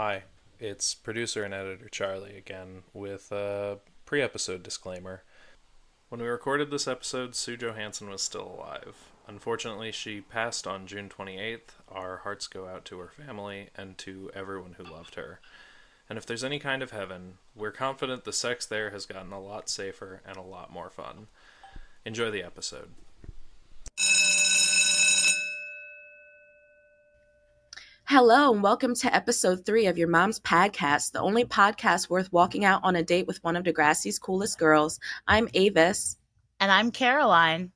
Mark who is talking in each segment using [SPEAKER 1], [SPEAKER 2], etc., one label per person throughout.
[SPEAKER 1] Hi, it's producer and editor Charlie again with a pre episode disclaimer. When we recorded this episode, Sue Johansson was still alive. Unfortunately, she passed on June 28th. Our hearts go out to her family and to everyone who loved her. And if there's any kind of heaven, we're confident the sex there has gotten a lot safer and a lot more fun. Enjoy the episode.
[SPEAKER 2] Hello, and welcome to episode 3 of Your Mom's Podcast, the only podcast worth walking out on a date with one of Degrassi's coolest girls. I'm Avis.
[SPEAKER 3] And I'm Caroline.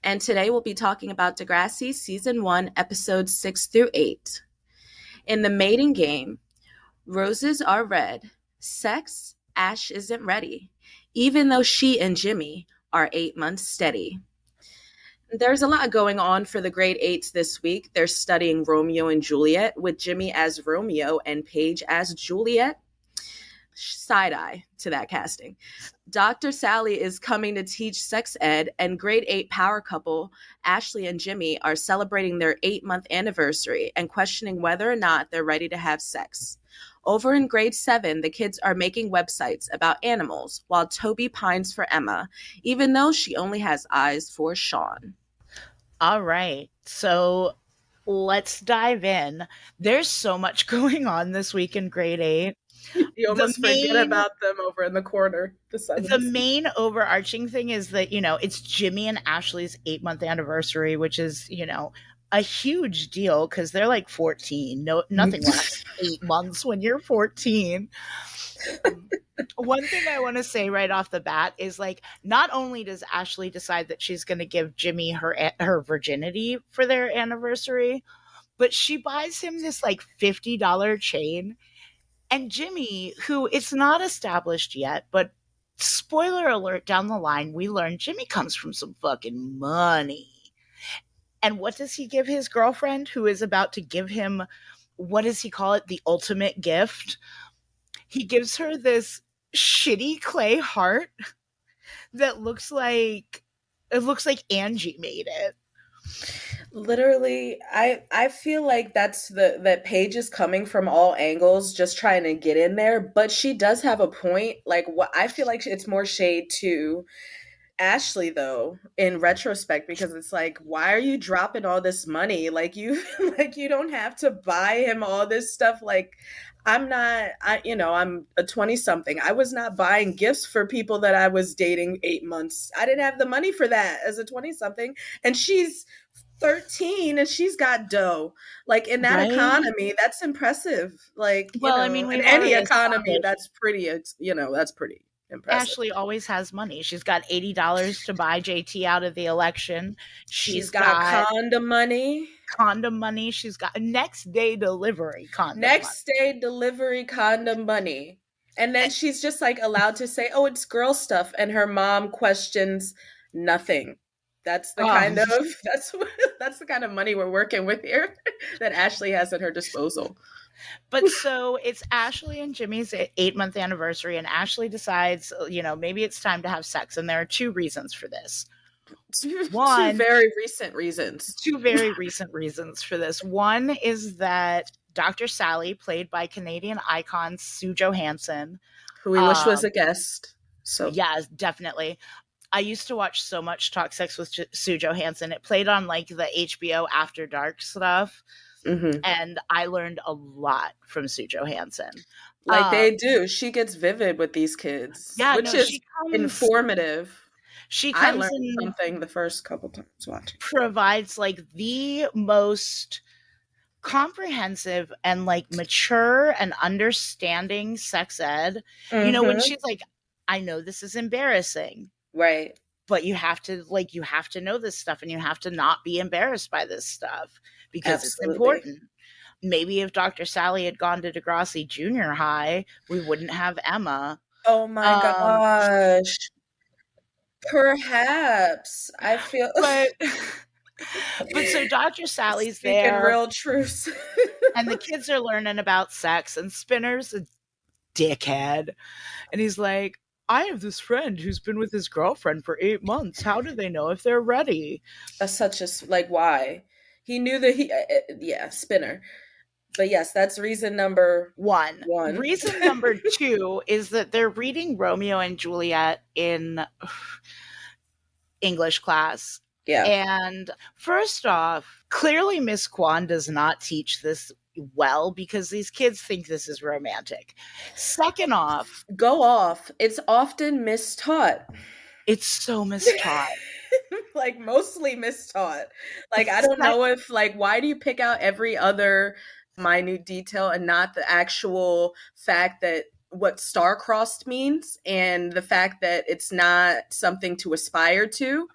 [SPEAKER 2] And today we'll be talking about Degrassi Season 1, Episodes 6 through 8. In the mating game, roses are red. Sex, Ash isn't ready, even though she and Jimmy are 8 months steady. There's a lot going on for the grade 8s this week. They're studying Romeo and Juliet with Jimmy as Romeo and Paige as Juliet. Side eye to that casting. Dr. Sally is coming to teach sex ed, and grade 8 power couple Ashley and Jimmy are celebrating their 8-month anniversary and questioning whether or not they're ready to have sex. Over in grade 7, the kids are making websites about animals while Toby pines for Emma, even though she only has eyes for Sean.
[SPEAKER 3] All right, so let's dive in. There's so much going on this week in grade 8.
[SPEAKER 2] You almost forget about them over in the corner.
[SPEAKER 3] The main overarching thing is that, it's Jimmy and Ashley's 8-month anniversary, which is, a huge deal because they're like 14. No, nothing lasts 8 months when you're 14. One thing I want to say right off the bat is, like, not only does Ashley decide that she's going to give Jimmy her virginity for their anniversary, but she buys him this like $50 chain. And Jimmy, who it's not established yet, but spoiler alert, down the line, we learn Jimmy comes from some fucking money. And what does he give his girlfriend, who is about to give him, what does he call it, the ultimate gift? He gives her this shitty clay heart that looks like Angie made it.
[SPEAKER 2] Literally, I feel like that Paige is coming from all angles, just trying to get in there. But she does have a point. Like, what I feel like it's more shade to Ashley, though, in retrospect, because it's like, why are you dropping all this money? Like, you don't have to buy him all this stuff. Like, I'm a 20-something. I was not buying gifts for people that I was dating 8 months. I didn't have the money for that as a 20-something. And she's 13 and she's got dough. Like, in that economy, that's impressive. Like, in any economy, that's pretty impressive.
[SPEAKER 3] Ashley always has money. She's got $80 to buy JT out of the election.
[SPEAKER 2] She's got condom money.
[SPEAKER 3] She's got next day delivery condom
[SPEAKER 2] money. And then she's just like allowed to say, oh, it's girl stuff. And her mom questions nothing. That's the that's the kind of money we're working with here that Ashley has at her disposal.
[SPEAKER 3] But so it's Ashley and Jimmy's 8-month anniversary, and Ashley decides, maybe it's time to have sex. And there are 2 reasons for this.
[SPEAKER 2] Two very recent reasons
[SPEAKER 3] for this. One is that Dr. Sally, played by Canadian icon Sue Johansson,
[SPEAKER 2] who we wish was a guest. So
[SPEAKER 3] yeah, definitely. I used to watch so much Talk Sex with Sue Johansson. It played on like the HBO After Dark stuff. Mm-hmm. And I learned a lot from Sue Johansson.
[SPEAKER 2] Like they do. She gets vivid with these kids, which is informative. I learned something the first couple times watching.
[SPEAKER 3] Provides like the most comprehensive and like mature and understanding sex ed. Mm-hmm. When she's like, I know this is embarrassing.
[SPEAKER 2] Right.
[SPEAKER 3] But you have to know this stuff, and you have to not be embarrassed by this stuff because It's important. Maybe if Dr. Sally had gone to Degrassi Junior High, we wouldn't have Emma.
[SPEAKER 2] Oh my gosh. Perhaps. I feel
[SPEAKER 3] but so Dr. Sally's
[SPEAKER 2] speaking
[SPEAKER 3] there.
[SPEAKER 2] Real truths.
[SPEAKER 3] And the kids are learning about sex, and Spinner's a dickhead. And he's like, I have this friend who's been with his girlfriend for 8 months. How do they know if they're ready?
[SPEAKER 2] That's such a, like, why? He knew that Spinner. But yes, that's reason number
[SPEAKER 3] one.
[SPEAKER 2] one.
[SPEAKER 3] Reason number two is that they're reading Romeo and Juliet in English class.
[SPEAKER 2] Yeah.
[SPEAKER 3] And first off, clearly Miss Kwan does not teach this well because these kids think this is romantic. Second off,
[SPEAKER 2] Go off. It's often mistaught.
[SPEAKER 3] it's so mistaught.
[SPEAKER 2] Like mostly mistaught. Like I don't know if like why do you pick out every other minute detail and not the actual fact that what star-crossed means and the fact that it's not something to aspire to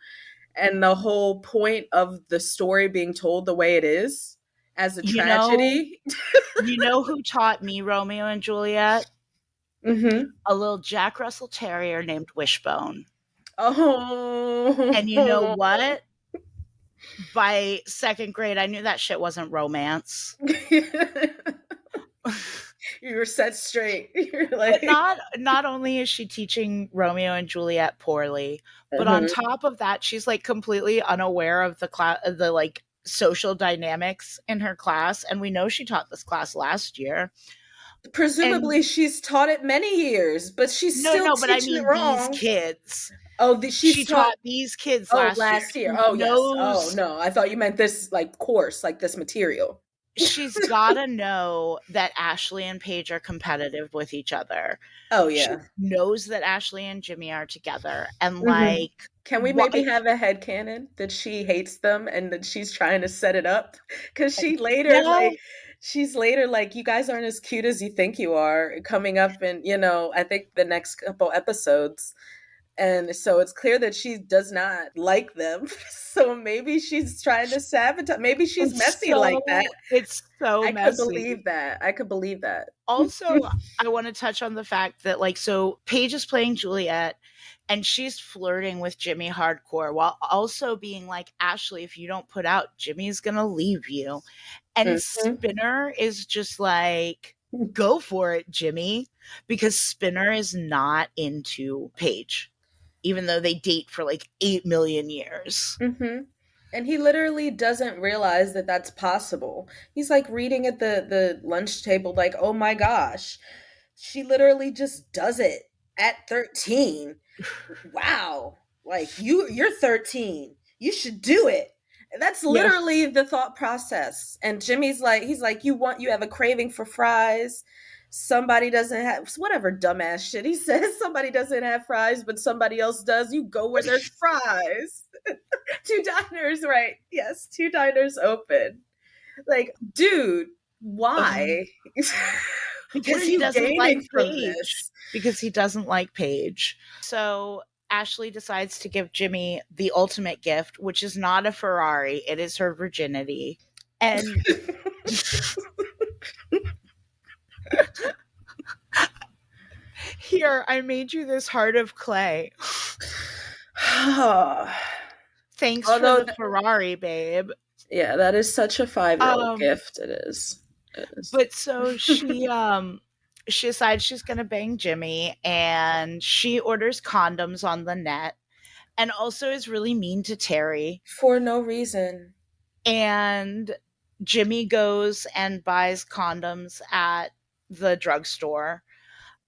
[SPEAKER 2] and the whole point of the story being told the way it is as a tragedy.
[SPEAKER 3] You know who taught me Romeo and Juliet?
[SPEAKER 2] Mm-hmm.
[SPEAKER 3] A little Jack Russell Terrier named Wishbone.
[SPEAKER 2] Oh.
[SPEAKER 3] And you know what? By second grade, I knew that shit wasn't romance.
[SPEAKER 2] You were set straight. You're like,
[SPEAKER 3] but not only is she teaching Romeo and Juliet poorly, but on top of that, she's like completely unaware of the like social dynamics in her class. And we know she taught this class last year.
[SPEAKER 2] Presumably, she's taught it many years, but she's still teaching it wrong.
[SPEAKER 3] These kids.
[SPEAKER 2] Oh,
[SPEAKER 3] she taught these kids last year.
[SPEAKER 2] Oh, yes. Oh, no. I thought you meant this like course, like this material.
[SPEAKER 3] She's gotta know that Ashley and Paige are competitive with each other.
[SPEAKER 2] Oh, yeah.
[SPEAKER 3] She knows that Ashley and Jimmy are together. And like,
[SPEAKER 2] can we maybe have a headcanon that she hates them and that she's trying to set it up? Because she later, she's later like, you guys aren't as cute as you think you are, coming up in, you know, I think the next couple episodes. And so it's clear that she does not like them. So maybe she's trying to sabotage. Maybe she's messy like that.
[SPEAKER 3] It's so messy.
[SPEAKER 2] I could believe that.
[SPEAKER 3] Also, I want to touch on the fact that like, so Paige is playing Juliet and she's flirting with Jimmy hardcore while also being like, Ashley, if you don't put out, Jimmy's going to leave you. And Spinner is just like, go for it, Jimmy, because Spinner is not into Paige. Even though they date for like 8 million years.
[SPEAKER 2] And he literally doesn't realize that that's possible. He's like reading at the lunch table like, oh my gosh, she literally just does it at 13. Wow. Like you're 13. You should do it. That's literally the thought process. And Jimmy's like, he's like, you have a craving for fries. Somebody doesn't have, whatever dumbass shit he says, somebody doesn't have fries, but somebody else does. You go where there's fries. 2 diners, right? Yes, 2 diners open. Like, dude, why?
[SPEAKER 3] Because he doesn't like Paige. Because he doesn't like Paige. So Ashley decides to give Jimmy the ultimate gift, which is not a Ferrari. It is her virginity. And here, I made you this heart of clay. Thanks for the Ferrari, babe.
[SPEAKER 2] Yeah, that is such a 5-year-old gift. It is.
[SPEAKER 3] But so she decides she's gonna bang Jimmy, and she orders condoms on the net, and also is really mean to Terry
[SPEAKER 2] for no reason.
[SPEAKER 3] And Jimmy goes and buys condoms at the drugstore.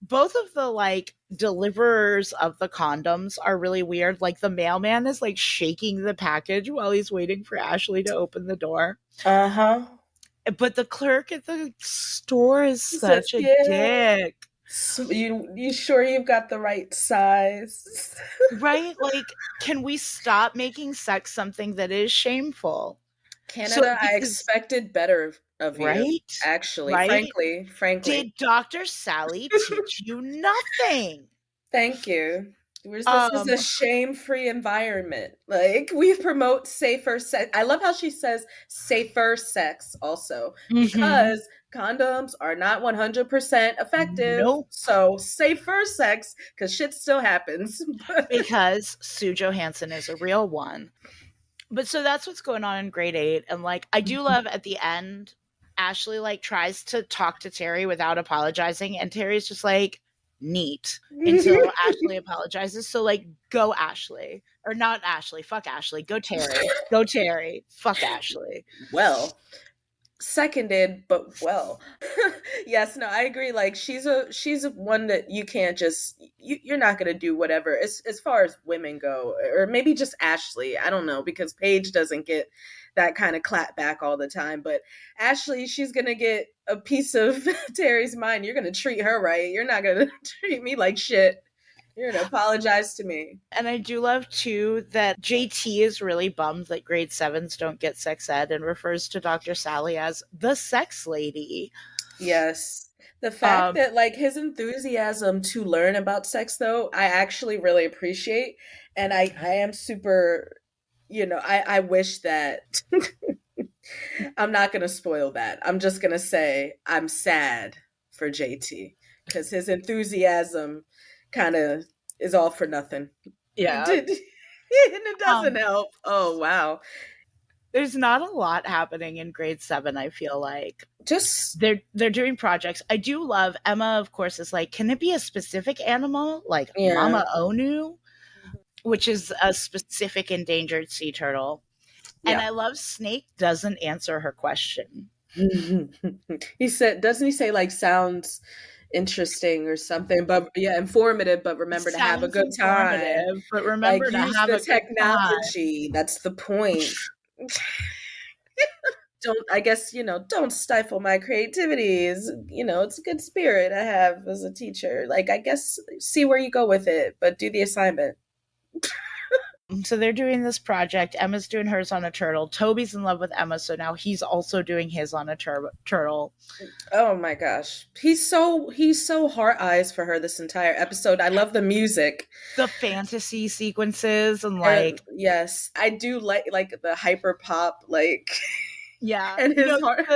[SPEAKER 3] Both of the like deliverers of the condoms are really weird. Like the mailman is like shaking the package while he's waiting for Ashley to open the door. But the clerk at the store is such a dick.
[SPEAKER 2] So you sure you've got the right size?
[SPEAKER 3] Right? Like, can we stop making sex something that is shameful?
[SPEAKER 2] Canada, I expected better of you. Right? Actually,
[SPEAKER 3] right?
[SPEAKER 2] Frankly.
[SPEAKER 3] Did Dr. Sally teach you nothing?
[SPEAKER 2] Thank you. This is a shame-free environment. Like, we promote safer sex. I love how she says safer sex also. Because condoms are not 100% effective.
[SPEAKER 3] Nope.
[SPEAKER 2] So safer sex, because shit still happens.
[SPEAKER 3] Because Sue Johansson is a real one. But so that's what's going on in grade 8. And like, I do love at the end, Ashley like tries to talk to Terry without apologizing. And Terry's just like, neat, until Ashley apologizes. So like, go Ashley. Or not Ashley. Fuck Ashley. Go Terry. Go Terry. Fuck Ashley.
[SPEAKER 2] Well, Seconded, but well. Yes, no, I agree. Like she's a one that you can't just you're not gonna do whatever as far as women go, or maybe just Ashley. I don't know because Paige doesn't get that kind of clap back all the time, but Ashley, she's gonna get a piece of Terry's mind. You're gonna treat her right. You're not gonna treat me like shit. You're gonna apologize to me.
[SPEAKER 3] And I do love too that JT is really bummed that grade sevens don't get sex ed and refers to Dr. Sally as the sex lady.
[SPEAKER 2] Yes. The fact
[SPEAKER 3] Um,
[SPEAKER 2] that like his enthusiasm to learn about sex though, I actually really appreciate. And I am super, I wish that I'm not gonna spoil that. I'm just gonna say I'm sad for JT because his enthusiasm kind of is all for nothing. And
[SPEAKER 3] yeah.
[SPEAKER 2] it doesn't
[SPEAKER 3] Um,
[SPEAKER 2] help. Oh wow.
[SPEAKER 3] there's not a lot happening in grade seven, I feel like.
[SPEAKER 2] Just
[SPEAKER 3] They're doing projects. I do love Emma, of course, is like, can it be a specific animal? Like
[SPEAKER 2] yeah.
[SPEAKER 3] Mama Onu, which is a specific endangered sea turtle. And
[SPEAKER 2] Yeah.
[SPEAKER 3] I love Snake doesn't answer her question.
[SPEAKER 2] He said, doesn't he say like sounds interesting or something? But yeah, informative, but remember to have a
[SPEAKER 3] Sounds
[SPEAKER 2] good time.
[SPEAKER 3] informative, but
[SPEAKER 2] Like
[SPEAKER 3] remember to
[SPEAKER 2] use
[SPEAKER 3] have
[SPEAKER 2] the
[SPEAKER 3] a good time.
[SPEAKER 2] technology. That's the point. Don't I guess, don't stifle my creativity. It's a good spirit I have as a teacher. Like I guess see where you go with it, but do the assignment.
[SPEAKER 3] So they're doing this project. Emma's doing hers on a turtle. Toby's in love with Emma, so now he's also doing his on a turtle.
[SPEAKER 2] Oh my gosh. He's so heart eyes for her this entire episode. I love the music.
[SPEAKER 3] The fantasy sequences and
[SPEAKER 2] And
[SPEAKER 3] like,
[SPEAKER 2] yes, I do like the hyper pop like
[SPEAKER 3] yeah,
[SPEAKER 2] and his heart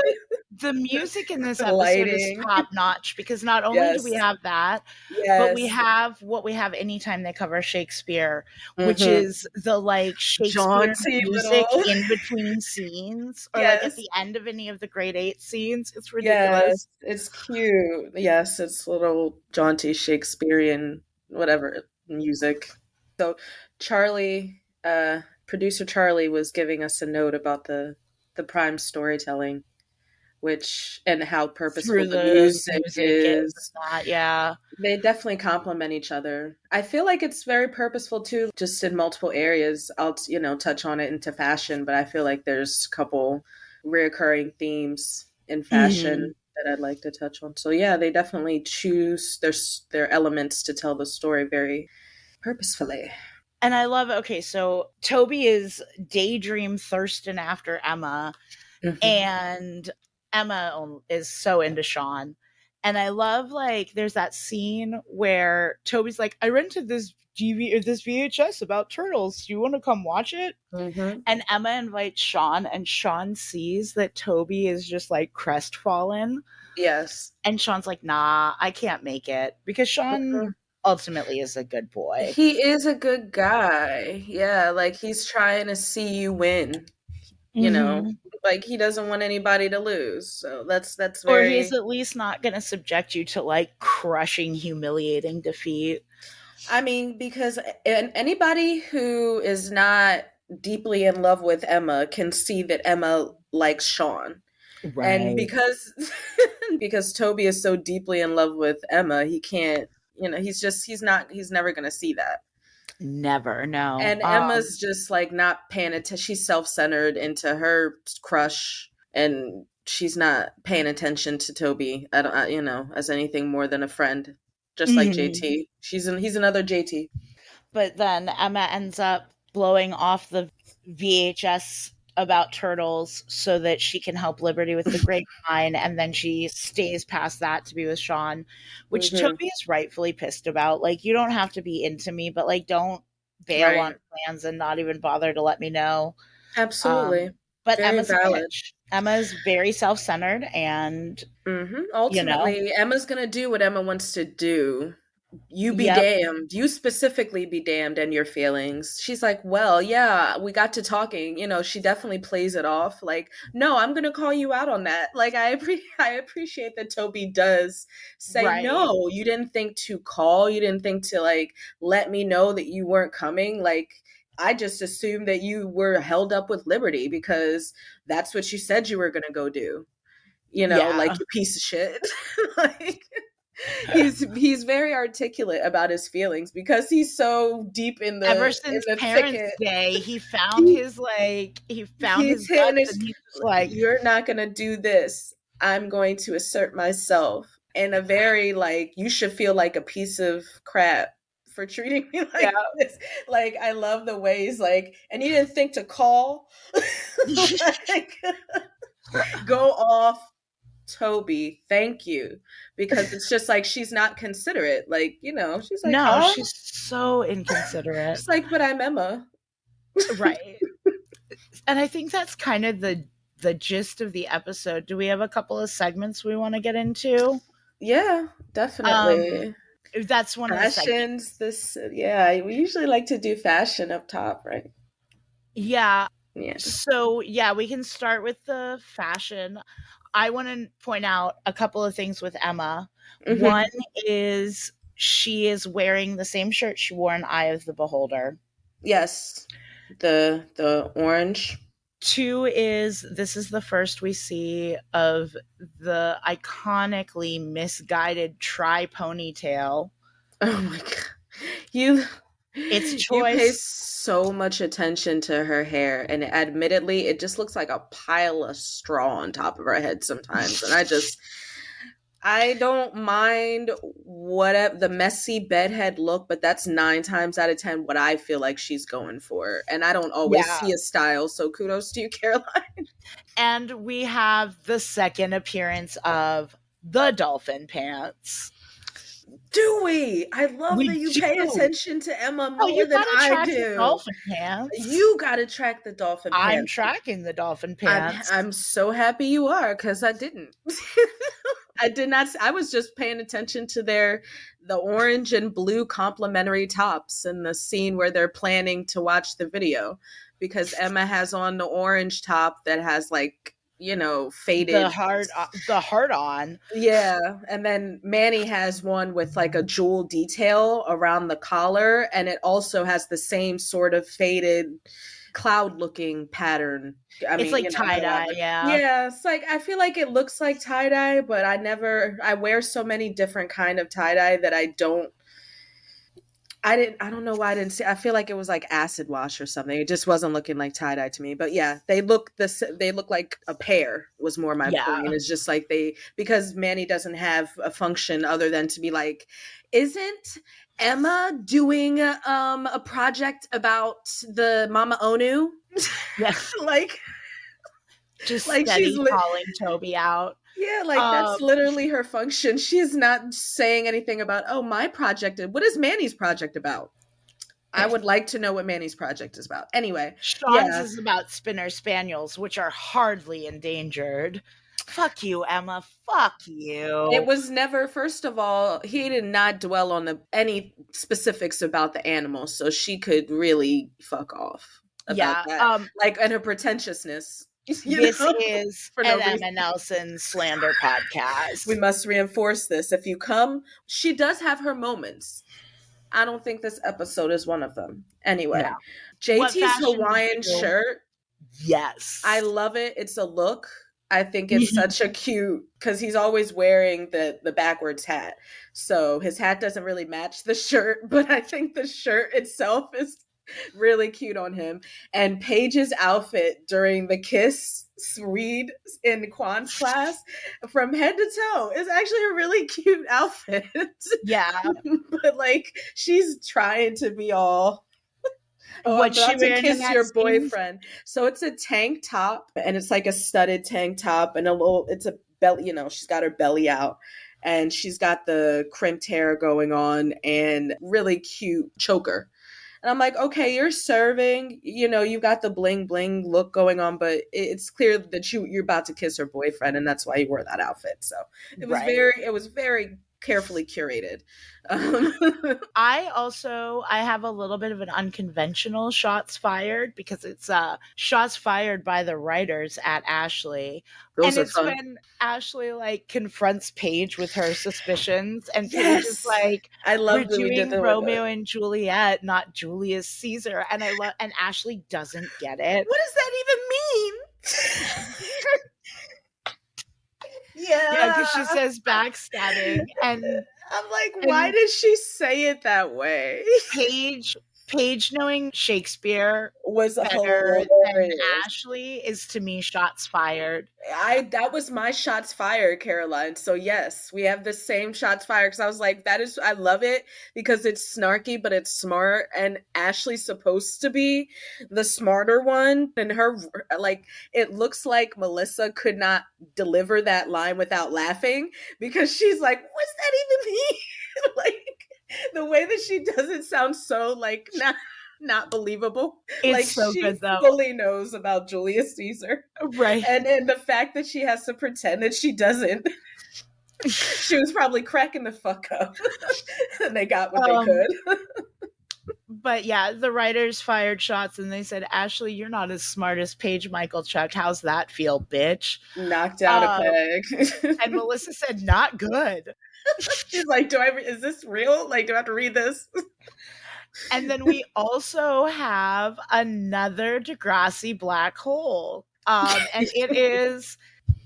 [SPEAKER 3] the music in this
[SPEAKER 2] the
[SPEAKER 3] episode is
[SPEAKER 2] lighting.
[SPEAKER 3] top notch because not only do we
[SPEAKER 2] Yes.
[SPEAKER 3] have that, but we
[SPEAKER 2] Yes.
[SPEAKER 3] have what we have anytime they cover Shakespeare, which
[SPEAKER 2] Mhm.
[SPEAKER 3] is the like Shakespeare
[SPEAKER 2] Jaunty
[SPEAKER 3] music
[SPEAKER 2] little.
[SPEAKER 3] in between scenes or like at
[SPEAKER 2] Yes.
[SPEAKER 3] the end of any of the grade 8 scenes. It's
[SPEAKER 2] Yes.
[SPEAKER 3] ridiculous.
[SPEAKER 2] It's cute. Yes, it's little jaunty Shakespearean whatever music. So Charlie, producer Charlie was giving us a note about the prime storytelling, which and how purposeful
[SPEAKER 3] Through
[SPEAKER 2] the
[SPEAKER 3] the
[SPEAKER 2] music
[SPEAKER 3] music is
[SPEAKER 2] is.
[SPEAKER 3] that, yeah.
[SPEAKER 2] They definitely complement each other. I feel like it's very purposeful too, just in multiple areas. I'll, touch on it into fashion, but I feel like there's a couple reoccurring themes in
[SPEAKER 3] Mhm.
[SPEAKER 2] fashion that I'd like to touch on. So yeah, they definitely choose their elements to tell the story very purposefully.
[SPEAKER 3] And I love, okay, so Toby is daydream thirsting after Emma,
[SPEAKER 2] Mhm.
[SPEAKER 3] and Emma is so into Sean. And I love like there's that scene where Toby's like, I rented this this VHS about turtles. Do you want to come watch it?
[SPEAKER 2] Mhm.
[SPEAKER 3] And Emma invites Sean, and Sean sees that Toby is just like crestfallen.
[SPEAKER 2] Yes.
[SPEAKER 3] And Sean's like, nah, I can't make it. Because Sean
[SPEAKER 2] Mhm.
[SPEAKER 3] ultimately is a good boy.
[SPEAKER 2] He is a good guy. Yeah, like he's trying to see you win, you know.
[SPEAKER 3] Mm-hmm.
[SPEAKER 2] Like he doesn't want anybody to lose. So that's
[SPEAKER 3] Or he's
[SPEAKER 2] very
[SPEAKER 3] at least not going to subject you to like crushing, humiliating defeat.
[SPEAKER 2] I mean, because anybody who is not deeply in love with Emma can see that Emma likes Sean. And
[SPEAKER 3] Right.
[SPEAKER 2] because Toby is so deeply in love with Emma, he can't, he's never going to see that.
[SPEAKER 3] Never, no.
[SPEAKER 2] And Emma's just like not paying attention. She's self-centered into her crush and she's not paying attention to Toby, I don't, as anything more than a friend, just like
[SPEAKER 3] Mhm.
[SPEAKER 2] JT. He's another JT.
[SPEAKER 3] But then Emma ends up blowing off the VHS about turtles so that she can help Liberty with the grapevine, and then she stays past that to be with Sean, which
[SPEAKER 2] Hmm.
[SPEAKER 3] Toby is rightfully pissed about. Like, you don't have to be into me, but like, don't bail on
[SPEAKER 2] Right.
[SPEAKER 3] plans and not even bother to let me know.
[SPEAKER 2] Absolutely.
[SPEAKER 3] Um, but
[SPEAKER 2] Very
[SPEAKER 3] Emma's a
[SPEAKER 2] valid.
[SPEAKER 3] bitch. Emma's very self-centered, and you know,
[SPEAKER 2] Ultimately, Emma's gonna do what Emma wants to do. You be
[SPEAKER 3] yep,
[SPEAKER 2] damned. You specifically be damned and your feelings. She's like, well, yeah, we got to talking. She definitely plays it off like, no, I'm gonna call you out on that. Like, I appreciate that Toby does say,
[SPEAKER 3] right.
[SPEAKER 2] no, you didn't think to call. You didn't think to like let me know that you weren't coming. Like, I just assumed that you were held up with liberty because that's what you said you were going to go do. You know, like
[SPEAKER 3] Yeah.
[SPEAKER 2] you piece of shit. Like he's very articulate about his feelings because he's so deep
[SPEAKER 3] Ever
[SPEAKER 2] in
[SPEAKER 3] since
[SPEAKER 2] the
[SPEAKER 3] Parents'
[SPEAKER 2] thicket.
[SPEAKER 3] Day, he found
[SPEAKER 2] He,
[SPEAKER 3] his like he found his
[SPEAKER 2] he's hitting
[SPEAKER 3] guts
[SPEAKER 2] his,
[SPEAKER 3] and he's just like,
[SPEAKER 2] you're not going to do this. I'm going to assert myself in a very like, you should feel like a piece of crap for treating me
[SPEAKER 3] yeah.
[SPEAKER 2] like this. Like, I love the ways like, and you didn't think to call, like, go off, Toby, thank you. Because it's just like she's not considerate. Like, you know, she's like,
[SPEAKER 3] No,
[SPEAKER 2] huh?
[SPEAKER 3] she's so inconsiderate.
[SPEAKER 2] She's like, but I'm Emma.
[SPEAKER 3] Right. And I think that's kind of the gist of the episode. Do we have a couple of segments we want to get into?
[SPEAKER 2] Yeah,
[SPEAKER 3] Um
[SPEAKER 2] definitely.
[SPEAKER 3] that's one of the segments.
[SPEAKER 2] Fashions, this, yeah, we usually like to do fashion up top, right?
[SPEAKER 3] Yeah.
[SPEAKER 2] Yeah.
[SPEAKER 3] So, yeah, we can start with the fashion. I want to point out a couple of things with Emma. One
[SPEAKER 2] Hmm.
[SPEAKER 3] is she is wearing the same shirt she wore in Eye of the Beholder.
[SPEAKER 2] Yes. The orange.
[SPEAKER 3] Two is this is the first we see of the iconically misguided tri ponytail.
[SPEAKER 2] Oh my god. You
[SPEAKER 3] It's
[SPEAKER 2] you pay
[SPEAKER 3] choice.
[SPEAKER 2] so much attention to her hair, and admittedly it just looks like a pile of straw on top of her head sometimes. And I don't mind whatever the messy bedhead look, but that's 9 times out of 10 what I feel like she's going for. And I don't always
[SPEAKER 3] Yeah.
[SPEAKER 2] see a style, so kudos to you, Caroline.
[SPEAKER 3] And we have the second appearance of the dolphin pants.
[SPEAKER 2] Do we? I love
[SPEAKER 3] We
[SPEAKER 2] that you pay
[SPEAKER 3] do.
[SPEAKER 2] attention to Emma
[SPEAKER 3] Oh,
[SPEAKER 2] more
[SPEAKER 3] you
[SPEAKER 2] than
[SPEAKER 3] gotta
[SPEAKER 2] I
[SPEAKER 3] track the
[SPEAKER 2] do.
[SPEAKER 3] dolphin pants.
[SPEAKER 2] You got to track the dolphin
[SPEAKER 3] I'm
[SPEAKER 2] pants.
[SPEAKER 3] tracking the dolphin
[SPEAKER 2] I'm
[SPEAKER 3] pants.
[SPEAKER 2] I'm so happy you are because I didn't. I did not. I was just paying attention to the orange and blue complementary tops in the scene where they're planning to watch the video, because Emma has on the orange top that has like, you know, faded.
[SPEAKER 3] The heart on.
[SPEAKER 2] Yeah, and then Manny has one with like a jewel detail around the collar, and it also has the same sort of faded cloud looking pattern. I
[SPEAKER 3] It's
[SPEAKER 2] mean,
[SPEAKER 3] like
[SPEAKER 2] you know,
[SPEAKER 3] tie-dye,
[SPEAKER 2] however.
[SPEAKER 3] yeah.
[SPEAKER 2] Yeah, it's like I feel like it looks like tie-dye, but I wear so many different kind of tie-dye that I don't know why I didn't see. I feel like it was like acid wash or something. It just wasn't looking like tie-dye to me. But yeah, they look like a pair was more my point.
[SPEAKER 3] Yeah.
[SPEAKER 2] It's just like because Manny doesn't have a function other than to be like, isn't Emma doing a project about the Mama Onu?
[SPEAKER 3] Yeah.
[SPEAKER 2] Like
[SPEAKER 3] Just
[SPEAKER 2] like she's
[SPEAKER 3] steady calling Toby out.
[SPEAKER 2] yeah, like
[SPEAKER 3] Um
[SPEAKER 2] that's literally her function. She's not saying anything about, oh, my project. What is Manny's project about? I would like to know what Manny's project is about. Anyway,
[SPEAKER 3] Sean's
[SPEAKER 2] yeah,
[SPEAKER 3] is about Spinner Spaniels, which are hardly endangered. Fuck you, Emma. Fuck
[SPEAKER 2] it
[SPEAKER 3] you.
[SPEAKER 2] was never. First of all, he did not dwell on any specifics about the animal, so she could really fuck off about
[SPEAKER 3] Yeah.
[SPEAKER 2] that. Like, and her pretentiousness,
[SPEAKER 3] This is
[SPEAKER 2] for no
[SPEAKER 3] an
[SPEAKER 2] reason.
[SPEAKER 3] Emma Nelson slander podcast.
[SPEAKER 2] We must reinforce this. If you come, she does have her moments. I don't think this episode is one of them.
[SPEAKER 3] No.
[SPEAKER 2] Anyway,
[SPEAKER 3] What
[SPEAKER 2] JT's
[SPEAKER 3] fashion did
[SPEAKER 2] Hawaiian
[SPEAKER 3] you?
[SPEAKER 2] shirt,
[SPEAKER 3] Yes.
[SPEAKER 2] I love it. It's a look. I think it's such a cute, because he's always wearing the backwards hat. So his hat doesn't really match the shirt, but I think the shirt itself is really cute on him. And Paige's outfit during the kiss read in Kwan's class, from head to toe, is actually a really cute outfit.
[SPEAKER 3] Yeah.
[SPEAKER 2] But like she's trying to be all, oh, I'm
[SPEAKER 3] What's she
[SPEAKER 2] about to
[SPEAKER 3] wearing in
[SPEAKER 2] kiss
[SPEAKER 3] that
[SPEAKER 2] your
[SPEAKER 3] scene?
[SPEAKER 2] boyfriend. So it's a tank top, and it's like a studded tank top, and it's a belly, you know, she's got her belly out, and she's got the crimped hair going on, and really cute choker. And I'm like, okay, you're serving, you know, you got the bling bling look going on, but it's clear that you're about to kiss her boyfriend, and that's why you wore that outfit. So
[SPEAKER 3] Right.
[SPEAKER 2] it was very carefully curated. Um,
[SPEAKER 3] I have a little bit of an unconventional shots fired because it's shots fired by the writers at Ashley.
[SPEAKER 2] those
[SPEAKER 3] And
[SPEAKER 2] are
[SPEAKER 3] it's
[SPEAKER 2] fun.
[SPEAKER 3] when Ashley like confronts Paige with her suspicions and Paige is
[SPEAKER 2] Yes,
[SPEAKER 3] like,
[SPEAKER 2] I
[SPEAKER 3] we're
[SPEAKER 2] love that we did
[SPEAKER 3] doing
[SPEAKER 2] that with
[SPEAKER 3] Romeo
[SPEAKER 2] it.
[SPEAKER 3] and Juliet, not Julius Caesar. And I love and Ashley doesn't get it.
[SPEAKER 2] What does that even mean?
[SPEAKER 3] Yeah,
[SPEAKER 2] Yeah.
[SPEAKER 3] because she says backstabbing and
[SPEAKER 2] I'm like, why
[SPEAKER 3] and
[SPEAKER 2] did she say it that way?
[SPEAKER 3] Paige knowing Shakespeare
[SPEAKER 2] Was
[SPEAKER 3] better than
[SPEAKER 2] hilarious.
[SPEAKER 3] Ashley is to me shots fired.
[SPEAKER 2] That was my shots fired, Caroline. So yes, we have the same shots fired because I was like, I love it because it's snarky, but it's smart. And Ashley's supposed to be the smarter one. And her, like, it looks like Melissa could not deliver that line without laughing because she's like, what's that even mean? Like, the way that she does it sounds so like not believable.
[SPEAKER 3] It's
[SPEAKER 2] Like
[SPEAKER 3] so
[SPEAKER 2] she
[SPEAKER 3] good though.
[SPEAKER 2] fully knows about Julius Caesar.
[SPEAKER 3] Right.
[SPEAKER 2] And the fact that she has to pretend that she doesn't, she was probably cracking the fuck up. And they got what they
[SPEAKER 3] Um,
[SPEAKER 2] could.
[SPEAKER 3] but yeah, the writers fired shots and they said, Ashley, you're not as smart as Paige Michael Chuck. How's that feel, bitch?
[SPEAKER 2] Knocked out a peg.
[SPEAKER 3] And Melissa said, not good.
[SPEAKER 2] She's like, is this real? Like, do I have to read this?
[SPEAKER 3] And then we also have another Degrassi black hole. And it is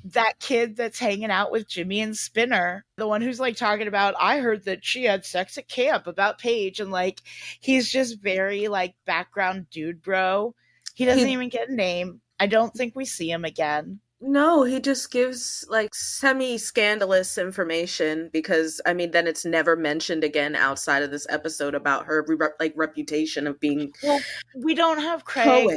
[SPEAKER 3] that kid that's hanging out with Jimmy and Spinner, the one who's like talking about, I heard that she had sex at camp about Paige. And like, he's just very like background dude bro. He doesn't even get a name. I don't think we see him again.
[SPEAKER 2] No, he just gives like semi-scandalous information because I mean then it's never mentioned again outside of this episode about her reputation of being
[SPEAKER 3] Well, we don't have Craig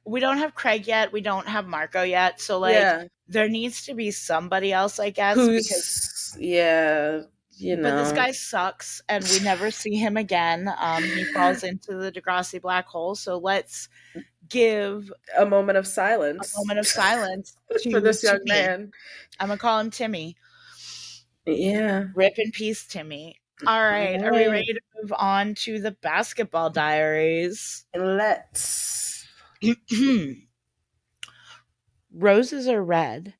[SPEAKER 3] we don't have Craig yet. We don't have Marco yet. So like there needs to be somebody else, I guess, because but this guy sucks and we never see him again. He falls into the Degrassi black hole. So let's give
[SPEAKER 2] a moment of silence. For this young man.
[SPEAKER 3] I'm gonna call him Timmy.
[SPEAKER 2] Yeah.
[SPEAKER 3] Rip in peace, Timmy. All right. Are we ready to move on to the basketball diaries?
[SPEAKER 2] Let's.
[SPEAKER 3] Roses are red.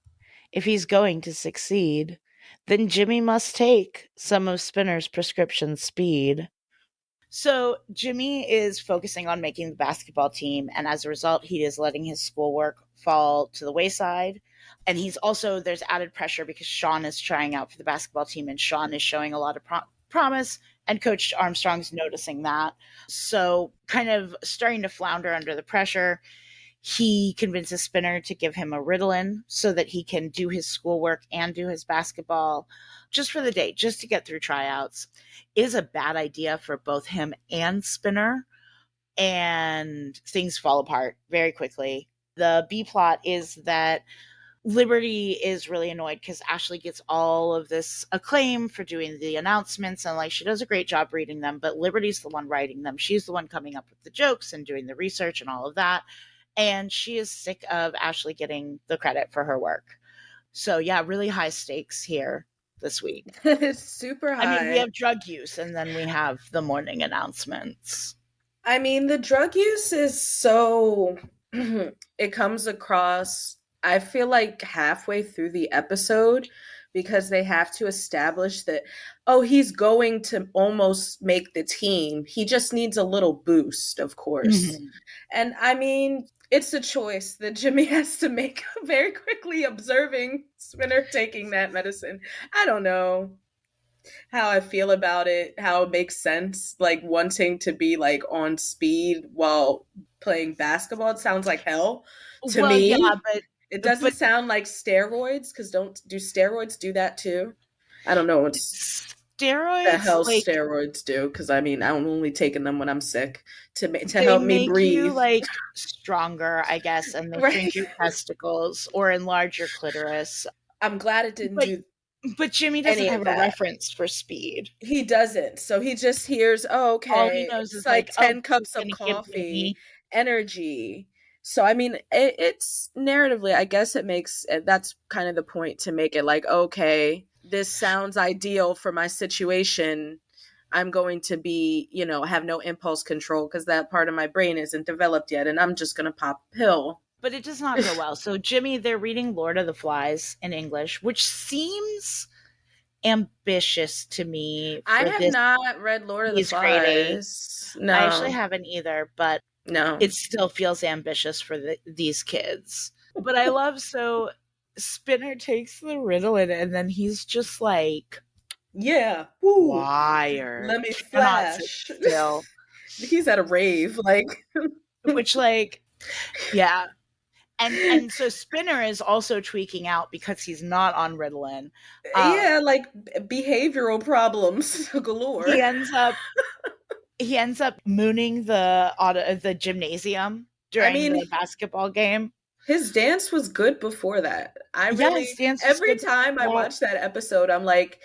[SPEAKER 3] If he's going to succeed, then Jimmy must take some of Spinner's prescription speed. So Jimmy is focusing on making the basketball team, and as a result, he is letting his schoolwork fall to the wayside. And he's also, there's added pressure because Sean is trying out for the basketball team, and Sean is showing a lot of promise, and Coach Armstrong's noticing that. So kind of starting to flounder under the pressure, he convinces Spinner to give him a Ritalin so that he can do his schoolwork and do his basketball just for the day, just to get through tryouts. It is a bad idea for both him and Spinner, and things fall apart very quickly. The B plot is that Liberty is really annoyed because Ashley gets all of this acclaim for doing the announcements, and like she does a great job reading them, but Liberty's the one writing them. She's the one coming up with the jokes and doing the research and all of that. And she is sick of Ashley getting the credit for her work. So yeah, really high stakes here this week.
[SPEAKER 2] It's super high.
[SPEAKER 3] I mean, we have drug use and then we have the morning announcements.
[SPEAKER 2] I mean, the drug use is so it comes across, I feel like halfway through the episode, because they have to establish that, oh, he's going to almost make the team. He just needs a little boost, of course. Mm-hmm. And I mean, it's a choice that Jimmy has to make very quickly, observing Spinner taking that medicine. I don't know how I feel about it, how it makes sense, like wanting to be like on speed while playing basketball. It sounds like hell to me. Yeah, but it doesn't sound like steroids, because do steroids do that too? I don't know what's
[SPEAKER 3] steroids.
[SPEAKER 2] The hell steroids do? Because I mean, I'm only taking them when I'm sick to help me breathe.
[SPEAKER 3] You like stronger, I guess, and they shrink your testicles or enlarge your clitoris.
[SPEAKER 2] I'm glad it didn't do.
[SPEAKER 3] But Jimmy doesn't have a reference for speed.
[SPEAKER 2] He doesn't. So he just hears, oh, okay.
[SPEAKER 3] All he knows is
[SPEAKER 2] like 10 cups of coffee, energy. So, I mean, it's narratively, I guess that's kind of the point, to make it like, okay, this sounds ideal for my situation, I'm going to be, have no impulse control because that part of my brain isn't developed yet, and I'm just going to pop a pill.
[SPEAKER 3] But it does not go well. So Jimmy, they're reading Lord of the Flies in English, which seems ambitious to me
[SPEAKER 2] I
[SPEAKER 3] for
[SPEAKER 2] have
[SPEAKER 3] this.
[SPEAKER 2] not read Lord of the
[SPEAKER 3] He's grade 8.
[SPEAKER 2] Flies. No.
[SPEAKER 3] I actually haven't either, but
[SPEAKER 2] no.
[SPEAKER 3] it still feels ambitious for these kids. But I love, so Spinner takes the Ritalin and then he's just like,
[SPEAKER 2] yeah, woo,
[SPEAKER 3] wired.
[SPEAKER 2] let me
[SPEAKER 3] Cannot sit
[SPEAKER 2] flash.
[SPEAKER 3] still.
[SPEAKER 2] He's at a rave, like.
[SPEAKER 3] Which, like, yeah. And so Spinner is also tweaking out because he's not on Ritalin.
[SPEAKER 2] Yeah, like behavioral problems galore.
[SPEAKER 3] He ends up mooning the gymnasium during the basketball game.
[SPEAKER 2] His dance was good before that. Every time I watch that episode, I'm like,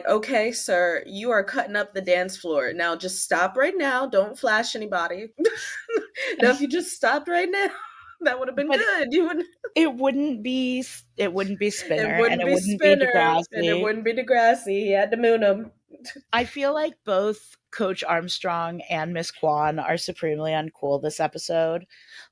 [SPEAKER 2] okay, sir, you are cutting up the dance floor. Now just stop right now. Don't flash anybody. Now, if you just stopped right now, that would have been good.
[SPEAKER 3] It wouldn't be Spinner.
[SPEAKER 2] It wouldn't be
[SPEAKER 3] Spinner,
[SPEAKER 2] and it wouldn't be Degrassi. He had to moon him.
[SPEAKER 3] I feel like both Coach Armstrong and Miss Kwan are supremely uncool this episode.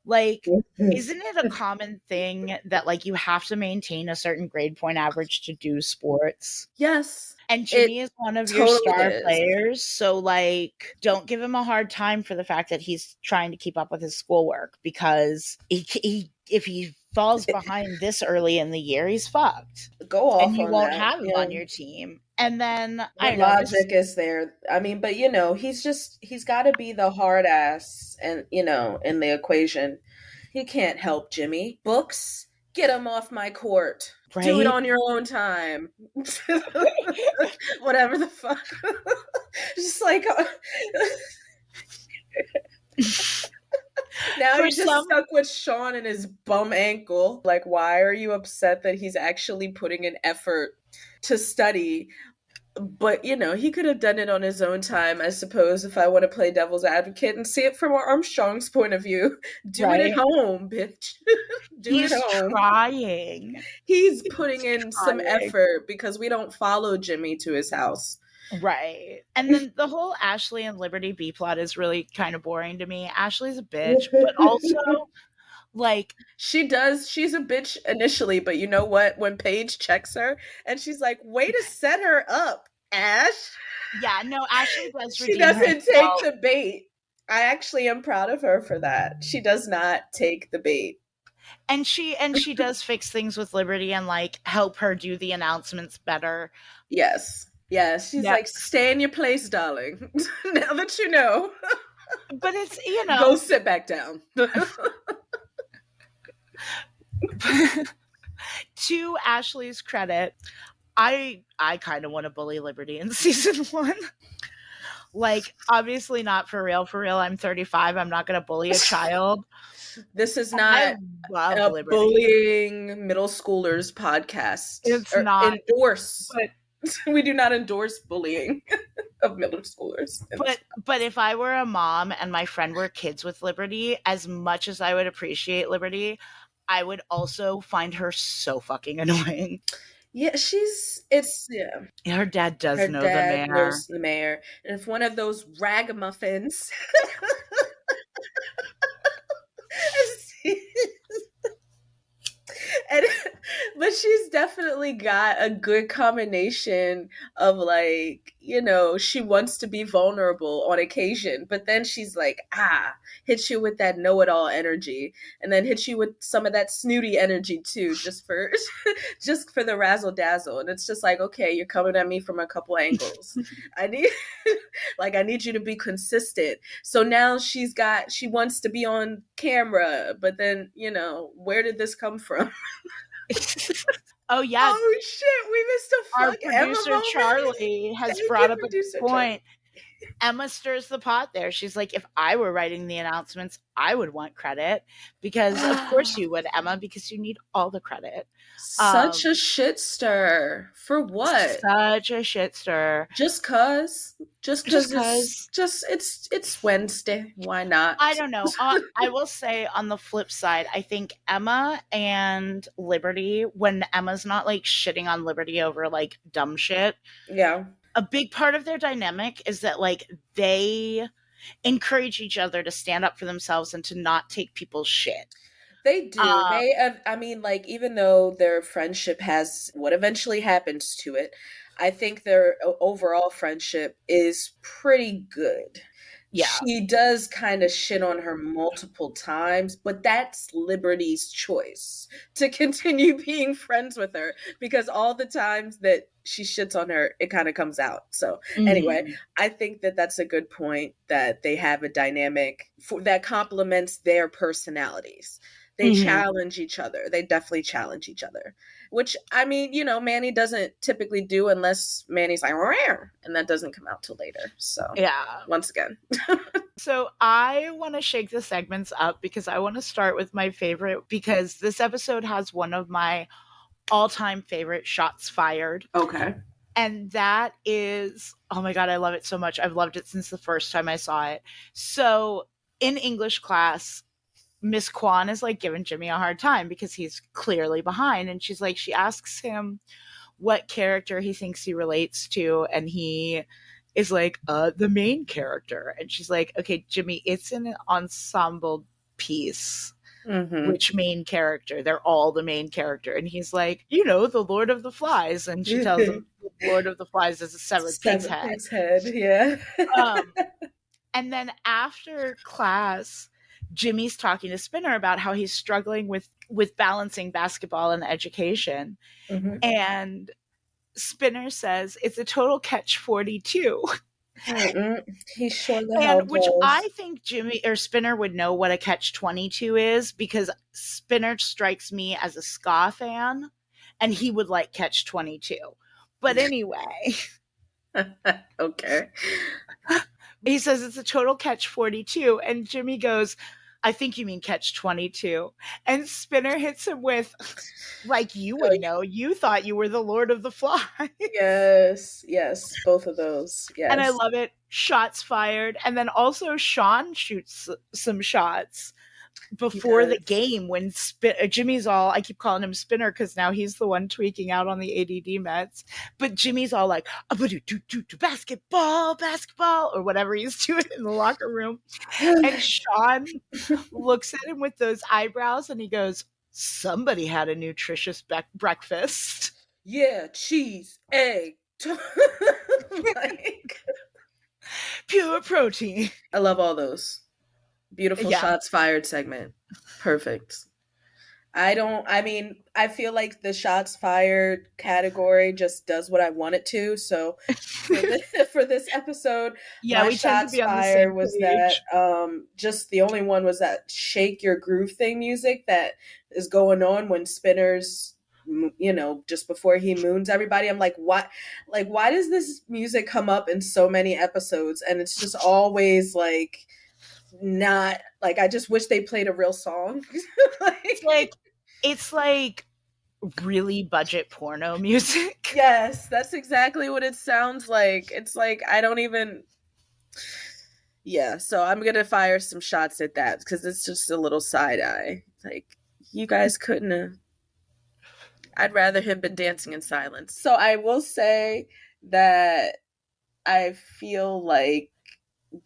[SPEAKER 3] Like, isn't it a common thing that, like, you have to maintain a certain grade point average to do sports?
[SPEAKER 2] Yes.
[SPEAKER 3] And Jimmy is one of your star players, so, like, don't give him a hard time for the fact that he's trying to keep up with his schoolwork, because if he falls behind this early in the year, he's fucked.
[SPEAKER 2] Go off,
[SPEAKER 3] and you won't have him on your team. And then
[SPEAKER 2] the logic is there. I mean, but he's got to be the hard ass, and in the equation, he can't help Jimmy. Books, get him off my court. Right? Do it on your own time. Whatever the fuck. Just like. Now you're just stuck with Sean and his bum ankle. Like, why are you upset that he's actually putting an effort to study? But, he could have done it on his own time, I suppose, if I want to play devil's advocate and see it from Armstrong's point of view. Do it at home, bitch.
[SPEAKER 3] He's trying.
[SPEAKER 2] He's putting in some effort because we don't follow Jimmy to his house.
[SPEAKER 3] Right. And then the whole Ashley and Liberty B plot is really kind of boring to me. Ashley's a bitch, but also, like,
[SPEAKER 2] she's a bitch initially, but you know what? When Paige checks her and she's like, way to set her up, Ash.
[SPEAKER 3] Yeah, no, Ashley does.
[SPEAKER 2] She doesn't take the bait. I actually am proud of her for that. She does not take the bait.
[SPEAKER 3] And she does fix things with Liberty and, like, help her do the announcements better.
[SPEAKER 2] Yes. Yeah, she's like, stay in your place, darling. Now that you know.
[SPEAKER 3] But it's,
[SPEAKER 2] go sit back down.
[SPEAKER 3] To Ashley's credit, I kind of want to bully Liberty in season 1. Like, obviously not for real. For real, I'm 35. I'm not going to bully a child.
[SPEAKER 2] This is not a bullying middle schoolers podcast.
[SPEAKER 3] It's not.
[SPEAKER 2] Endorse. We do not endorse bullying of middle schoolers.
[SPEAKER 3] But if I were a mom and my friend were kids with Liberty, as much as I would appreciate Liberty, I would also find her so fucking annoying.
[SPEAKER 2] Yeah,
[SPEAKER 3] her dad does know the mayor.
[SPEAKER 2] Knows the mayor. And if one of those ragamuffins but she's definitely got a good combination of, like, she wants to be vulnerable on occasion, but then she's like, hits you with that know-it-all energy, and then hits you with some of that snooty energy too, just for the razzle dazzle. And it's just like, okay, you're coming at me from a couple angles. I need you to be consistent. So now she wants to be on camera, but then, where did this come from?
[SPEAKER 3] Oh yeah.
[SPEAKER 2] Oh shit, we missed a fuck.
[SPEAKER 3] Our producer Charlie has brought up a good point. Emma stirs the pot there. She's like, if I were writing the announcements, I would want credit, because of course you would, Emma, because you need all the credit.
[SPEAKER 2] Such a shit stir. For what?
[SPEAKER 3] Such a shit stir.
[SPEAKER 2] Just cause? Just
[SPEAKER 3] Just
[SPEAKER 2] cause it's
[SPEAKER 3] cause.
[SPEAKER 2] just it's Wednesday. Why not?
[SPEAKER 3] I don't know. I will say on the flip side, I think Emma and Liberty, when Emma's not like shitting on Liberty over like dumb shit,
[SPEAKER 2] Yeah.
[SPEAKER 3] a big part of their dynamic is that like they encourage each other to stand up for themselves and to not take people's shit.
[SPEAKER 2] They do.
[SPEAKER 3] Um,
[SPEAKER 2] I mean, like, even though their friendship has what eventually happens to it, I think their overall friendship is pretty good.
[SPEAKER 3] yeah.
[SPEAKER 2] She does kind of shit on her multiple times, but that's Liberty's choice to continue being friends with her because all the times that she shits on her, it kind of comes out. So, anyway,
[SPEAKER 3] Mhm.
[SPEAKER 2] I think that that's a good point that they have a dynamic that complements their personalities. They
[SPEAKER 3] Mhm.
[SPEAKER 2] challenge each other. They definitely challenge each other, which I mean, Manny doesn't typically do unless Manny's like, rare, and that doesn't come out till later. So,
[SPEAKER 3] Yeah.
[SPEAKER 2] once again.
[SPEAKER 3] So I want to shake the segments up because I want to start with my favorite because this episode has one of my all-time favorite shots fired.
[SPEAKER 2] Okay.
[SPEAKER 3] And that is, oh my God, I love it so much. I've loved it since the first time I saw it. So in English class, Miss Kwan is like giving Jimmy a hard time because he's clearly behind. And she's like, she asks him what character he thinks he relates to. And he is like, the main character. And she's like, okay, Jimmy, it's an ensemble piece.
[SPEAKER 2] Mm-hmm.
[SPEAKER 3] Which main character? They're all the main character. And he's like, the Lord of the Flies. And she tells him the Lord of the Flies is a severed pig's
[SPEAKER 2] Seven
[SPEAKER 3] head.
[SPEAKER 2] Pig's head, yeah.
[SPEAKER 3] Um, and then after class, Jimmy's talking to Spinner about how he's struggling with balancing basketball and education.
[SPEAKER 2] Mm-hmm.
[SPEAKER 3] And Spinner says it's a total catch 42.
[SPEAKER 2] He sure the hell
[SPEAKER 3] And which
[SPEAKER 2] does.
[SPEAKER 3] I think Jimmy or Spinner would know what a catch 22 is because Spinner strikes me as a ska fan and he would like catch 22. But anyway,
[SPEAKER 2] Okay.
[SPEAKER 3] he says it's a total catch 42 and Jimmy goes, I think you mean catch 22. And Spinner hits him with, like you would know, you thought you were the Lord of the Flies.
[SPEAKER 2] Yes, both of those.
[SPEAKER 3] And I
[SPEAKER 2] Yes.
[SPEAKER 3] love it. Shots fired. And then also Sean shoots some shots before the game when Jimmy's all, I keep calling him Spinner because now he's the one tweaking out on the ADD meds. But Jimmy's all like, basketball, or whatever he's doing in the locker room. And Sean looks at him with those eyebrows and he goes, somebody had a nutritious breakfast.
[SPEAKER 2] Yeah, cheese, egg. Like,
[SPEAKER 3] Pure protein.
[SPEAKER 2] I love all those. Beautiful
[SPEAKER 3] Yeah.
[SPEAKER 2] shots fired segment. Perfect. I feel like the shots fired category just does what I want it to. So for this episode,
[SPEAKER 3] Yeah,
[SPEAKER 2] my
[SPEAKER 3] we tend to
[SPEAKER 2] shots
[SPEAKER 3] be on the same
[SPEAKER 2] fired was that
[SPEAKER 3] page.
[SPEAKER 2] just the only one was that shake your groove thing music that is going on when Spinner's just before he moons everybody. I'm like, why does this music come up in so many episodes and it's just always like not like I just wish they played a real song.
[SPEAKER 3] It's like really budget porno music.
[SPEAKER 2] Yes, that's exactly what it sounds like. It's like I don't even. Yeah, so I'm gonna fire some shots at that because it's just a little side eye. Like you guys couldn't have. I'd rather him been dancing in silence. So I will say that I feel like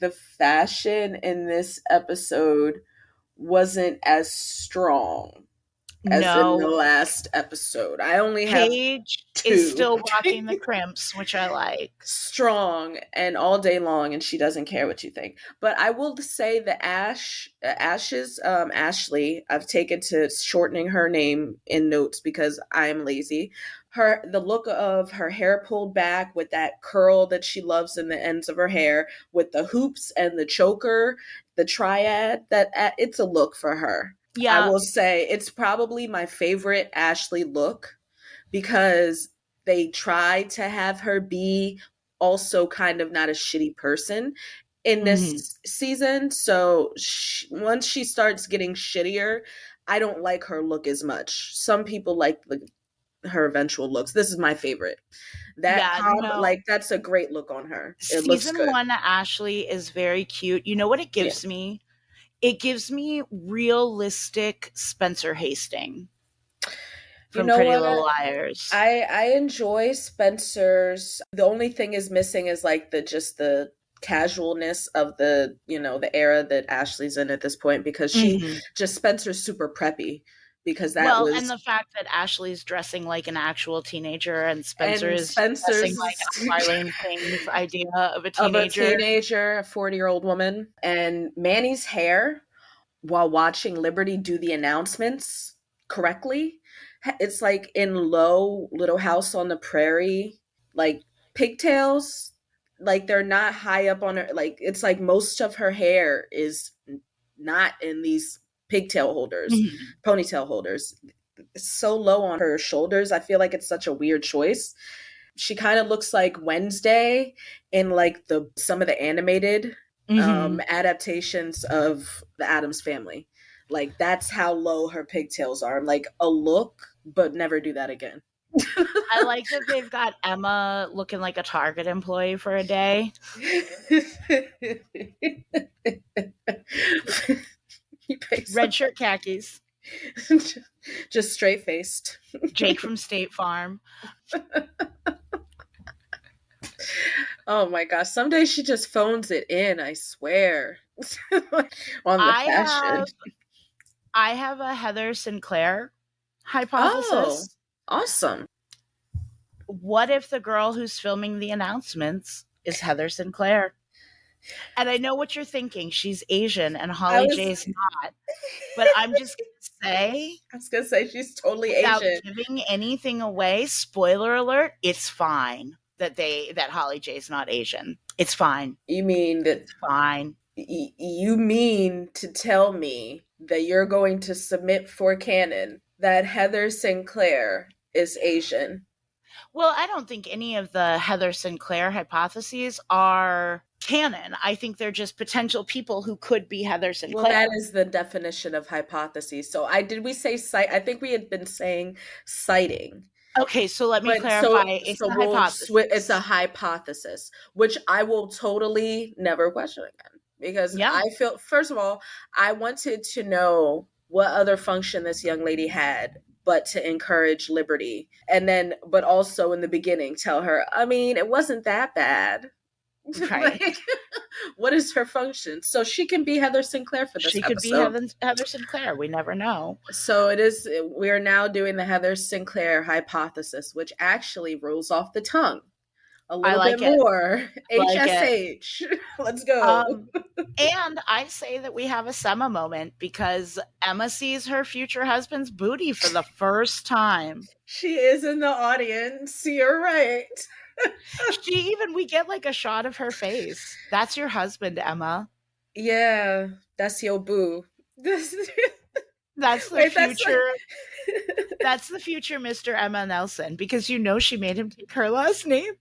[SPEAKER 2] the fashion in this episode wasn't as strong as in the last episode. I only have
[SPEAKER 3] Paige
[SPEAKER 2] two.
[SPEAKER 3] Is still rocking the crimps, which I like.
[SPEAKER 2] Strong and all day long, and she doesn't care what you think. But I will say the Ashley, I've taken to shortening her name in notes because I am lazy. The look of her hair pulled back with that curl that she loves in the ends of her hair, with the hoops and the choker, the triad, that it's a look for her.
[SPEAKER 3] Yeah.
[SPEAKER 2] I will say it's probably my favorite Ashley look because they try to have her be also kind of not a shitty person in this season. So once she starts getting shittier, I don't like her look as much. Some people like her eventual looks. This is my favorite. That
[SPEAKER 3] Yeah, no.
[SPEAKER 2] like that's a great look on her. It looks
[SPEAKER 3] Season
[SPEAKER 2] good.
[SPEAKER 3] 1 Ashley is very cute. You know what it
[SPEAKER 2] Yeah.
[SPEAKER 3] gives me? It gives me realistic Spencer Hastings
[SPEAKER 2] You
[SPEAKER 3] from
[SPEAKER 2] know
[SPEAKER 3] Pretty
[SPEAKER 2] what?
[SPEAKER 3] Little Liars.
[SPEAKER 2] I enjoy Spencer's. The only thing is missing is like the casualness of the, you know, the era that Ashley's in at this point, because she
[SPEAKER 3] Mhm.
[SPEAKER 2] just Spencer's super preppy, because that
[SPEAKER 3] Well, and
[SPEAKER 2] was,
[SPEAKER 3] the fact that Ashley's dressing like an actual teenager and Spencer
[SPEAKER 2] and
[SPEAKER 3] is dressing
[SPEAKER 2] Spencer's
[SPEAKER 3] like Marlene King's idea of a
[SPEAKER 2] of a
[SPEAKER 3] teenager.
[SPEAKER 2] teenager, a 40-year-old woman. And Manny's hair while watching Liberty do the announcements correctly, it's like in low Little House on the Prairie, like pigtails, like they're not high up on her, like it's like most of her hair is not in these pigtail holders,
[SPEAKER 3] Mhm.
[SPEAKER 2] ponytail holders. It's so low on her shoulders. I feel like it's such a weird choice. She kind of looks like Wednesday in like the some of the animated
[SPEAKER 3] Mhm.
[SPEAKER 2] adaptations of the Addams Family. Like that's how low her pigtails are. I'm like, a look, but never do that again.
[SPEAKER 3] I like that they've got Emma looking like a Target employee for a day. Red shirt khakis.
[SPEAKER 2] Just straight faced.
[SPEAKER 3] Jake from State Farm.
[SPEAKER 2] Oh my gosh. Someday she just phones it in, I swear. On the fashion.
[SPEAKER 3] I have a Heather Sinclair hypothesis.
[SPEAKER 2] Oh, awesome.
[SPEAKER 3] What if the girl who's filming the announcements is Heather Sinclair? And I know what you're thinking. She's Asian and Holly J's not. But I'm just going to say,
[SPEAKER 2] I was gonna say she's totally
[SPEAKER 3] without
[SPEAKER 2] Asian.
[SPEAKER 3] giving anything away, spoiler alert, it's fine that Holly J's not Asian. It's fine.
[SPEAKER 2] You mean that?
[SPEAKER 3] It's fine.
[SPEAKER 2] You mean to tell me that you're going to submit for canon that Heather Sinclair is Asian?
[SPEAKER 3] Well, I don't think any of the Heather Sinclair hypotheses are canon. I think they're just potential people who could be Heather Sinclair.
[SPEAKER 2] Well, that is the definition of hypotheses. So did we say cite? I think we had been saying citing.
[SPEAKER 3] Okay, so let me clarify. It's a hypothesis.
[SPEAKER 2] It's a hypothesis, which I will totally never question again. Because I feel, first of all, I wanted to know what other function this young lady had but to encourage Liberty. And then, but also in the beginning, tell her, I mean, it wasn't that bad.
[SPEAKER 3] Right.
[SPEAKER 2] Like, what is her function? So she can be Heather Sinclair for this episode.
[SPEAKER 3] She could be Heather Sinclair. We never know.
[SPEAKER 2] So we are now doing the Heather Sinclair hypothesis, which actually rolls off the tongue a little bit more. HSH. Let's go.
[SPEAKER 3] And I say that we have a Emma moment because Emma sees her future husband's booty for the first time.
[SPEAKER 2] She is in the audience. You're right.
[SPEAKER 3] We get like a shot of her face. That's your husband, Emma.
[SPEAKER 2] Yeah, that's your boo.
[SPEAKER 3] That's the future. That's the future Mr. Emma Nelson, because you know she made him take her last name.